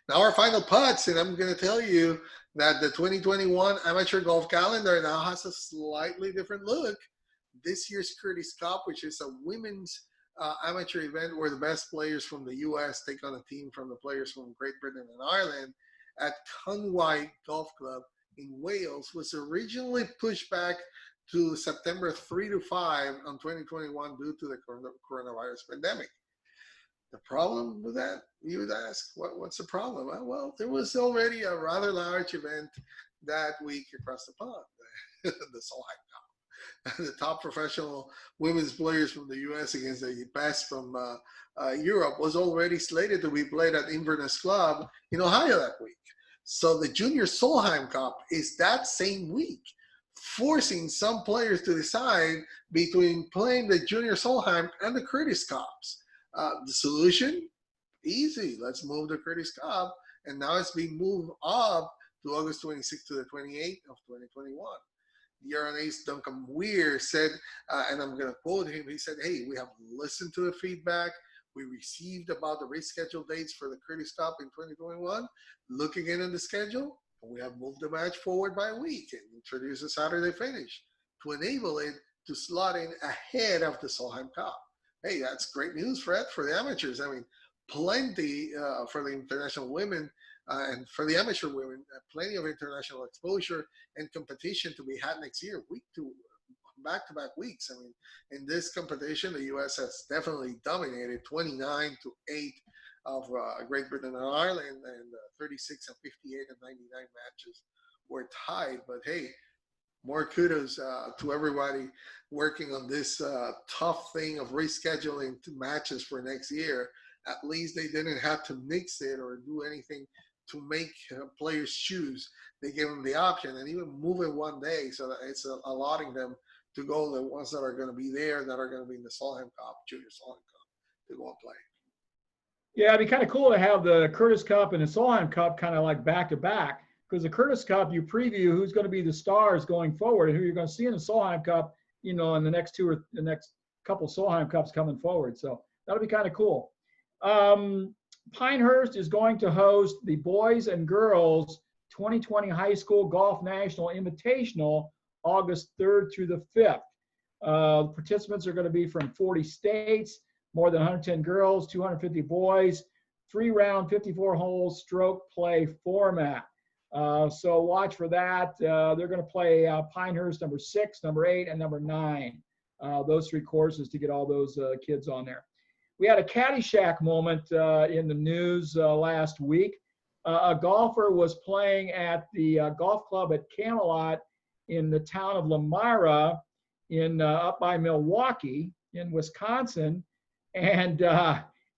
[SPEAKER 1] Now our final putts, and I'm going to tell you that the 2021 amateur golf calendar now has a slightly different look this year's Curtis Cup, which is a women's amateur event where the best players from the U.S. take on a team from the players from Great Britain and Ireland at Conwy Golf Club in Wales, was originally pushed back to September 3 to 5 on 2021 due to the coronavirus pandemic. The problem with that, you would ask, what's the problem? Well, there was already a rather large event that week across the pond, the Solheim Cup. The top professional women's players from the U.S. against the best from Europe was already slated to be played at Inverness Club in Ohio that week. So the Junior Solheim Cup is that same week, forcing some players to decide between playing the Junior Solheim and the Curtis Cups. The solution? Easy. Let's move the Curtis Cup. And now it's being moved up to August 26th to the 28th of 2021. The RNA's Duncan Weir said, and I'm going to quote him, he said, hey, we have listened to the feedback we received about the rescheduled dates for the Curtis Cup in 2021. Looking into the schedule, we have moved the match forward by a week and introduced a Saturday finish to enable it to slot in ahead of the Solheim Cup. Hey, that's great news, Fred, for the amateurs. I mean, plenty for the international women and for the amateur women, plenty of international exposure and competition to be had next year, back-to-back weeks. I mean, in this competition, the U.S. has definitely dominated 29-8 of Great Britain and Ireland, and 36 and 58 and 99 matches were tied. But hey, more kudos to everybody working on this tough thing of rescheduling matches for next year. At least they didn't have to mix it or do anything to make players choose. They gave them the option and even move it one day, so that it's allotting them to go, the ones that are going to be there, that are going to be in the Solheim Cup, Junior Solheim Cup, to go and play.
[SPEAKER 2] Yeah, it'd be kind of cool to have the Curtis Cup and the Solheim Cup kind of like back to back, because the Curtis Cup, you preview who's going to be the stars going forward and who you're going to see in the Solheim Cup, you know, in the next couple Solheim Cups coming forward. So that'll be kind of cool. Pinehurst is going to host the Boys and Girls 2020 High School Golf National Invitational August 3rd through the 5th. Participants are going to be from 40 states, more than 110 girls, 250 boys, 3-round, 54-hole stroke play format. So watch for that. They're going to play Pinehurst number 6, number 8, and number 9. Those 3 courses to get all those kids on there. We had a Caddyshack moment in the news last week. A golfer was playing at the golf club at Camelot in the town of Lamira up by Milwaukee in Wisconsin, and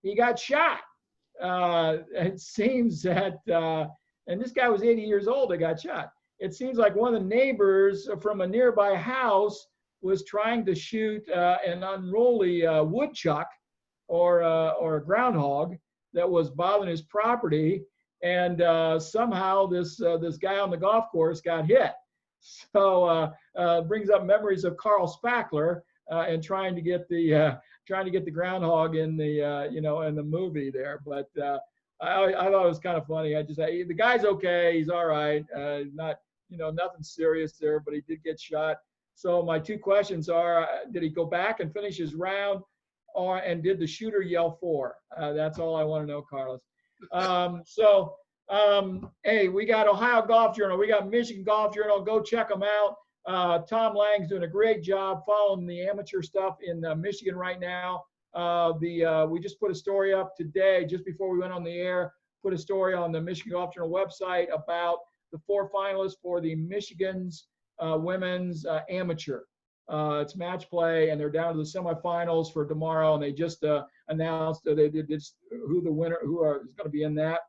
[SPEAKER 2] he got shot. It seems that, and this guy was 80 years old that got shot. It seems like one of the neighbors from a nearby house was trying to shoot an unruly woodchuck or a groundhog that was bothering his property, and somehow this guy on the golf course got hit. So brings up memories of Carl Spackler and trying to get the groundhog in the in the movie there. But I thought it was kind of funny. The guy's okay, he's all right, not nothing serious there, but he did get shot. So my 2 questions are: did he go back and finish his round? And did the shooter yell for? That's all I want to know, Carlos. Hey, we got Ohio Golf Journal. We got Michigan Golf Journal. Go check them out. Tom Lang's doing a great job following the amateur stuff in Michigan right now. We just put a story up today, just before we went on the air, put a story on the Michigan Golf Journal website about the 4 finalists for the Michigan's women's amateur. It's match play, and they're down to the semifinals for tomorrow, and they just announced they did who the winner is going to be in that.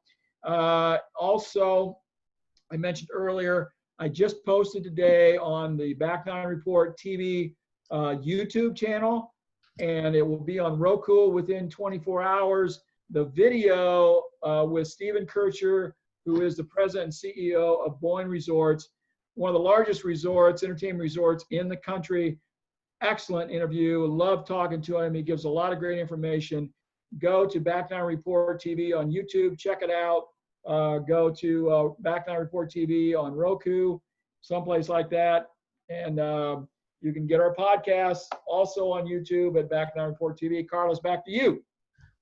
[SPEAKER 2] Also, I mentioned earlier, I just posted today on the Back Nine Report TV YouTube channel, and it will be on Roku within 24 hours. The video with Stephen Kircher, who is the president and CEO of Boyne Resorts, one of the largest entertainment resorts in the country. Excellent interview. Love talking to him. He gives a lot of great information. Go to Back Nine Report TV on YouTube. Check it out. Go to Back Nine Report TV on Roku, someplace like that. And You can get our podcasts also on YouTube at Back Nine Report TV. Carlos, back to you.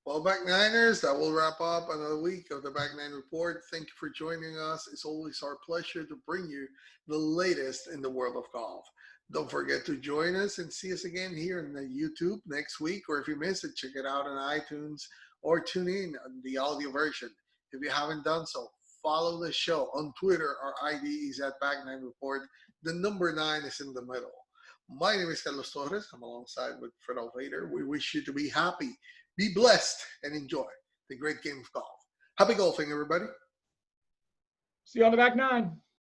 [SPEAKER 1] Well, Back Niners, that will wrap up another week of the Back Nine Report. Thank you for joining us. It's always our pleasure to bring you the latest in the world of golf. Don't forget to join us and see us again here on the YouTube next week, or if you miss it, check it out on iTunes or tune in on the audio version. If you haven't done so, follow the show on Twitter. Our ID is at Back Nine Report. The number 9 is in the middle. My name is Carlos Torres. I'm alongside with Fred Altvater. We wish you to be happy, be blessed, and enjoy the great game of golf. Happy golfing, everybody.
[SPEAKER 2] See you on the Back Nine.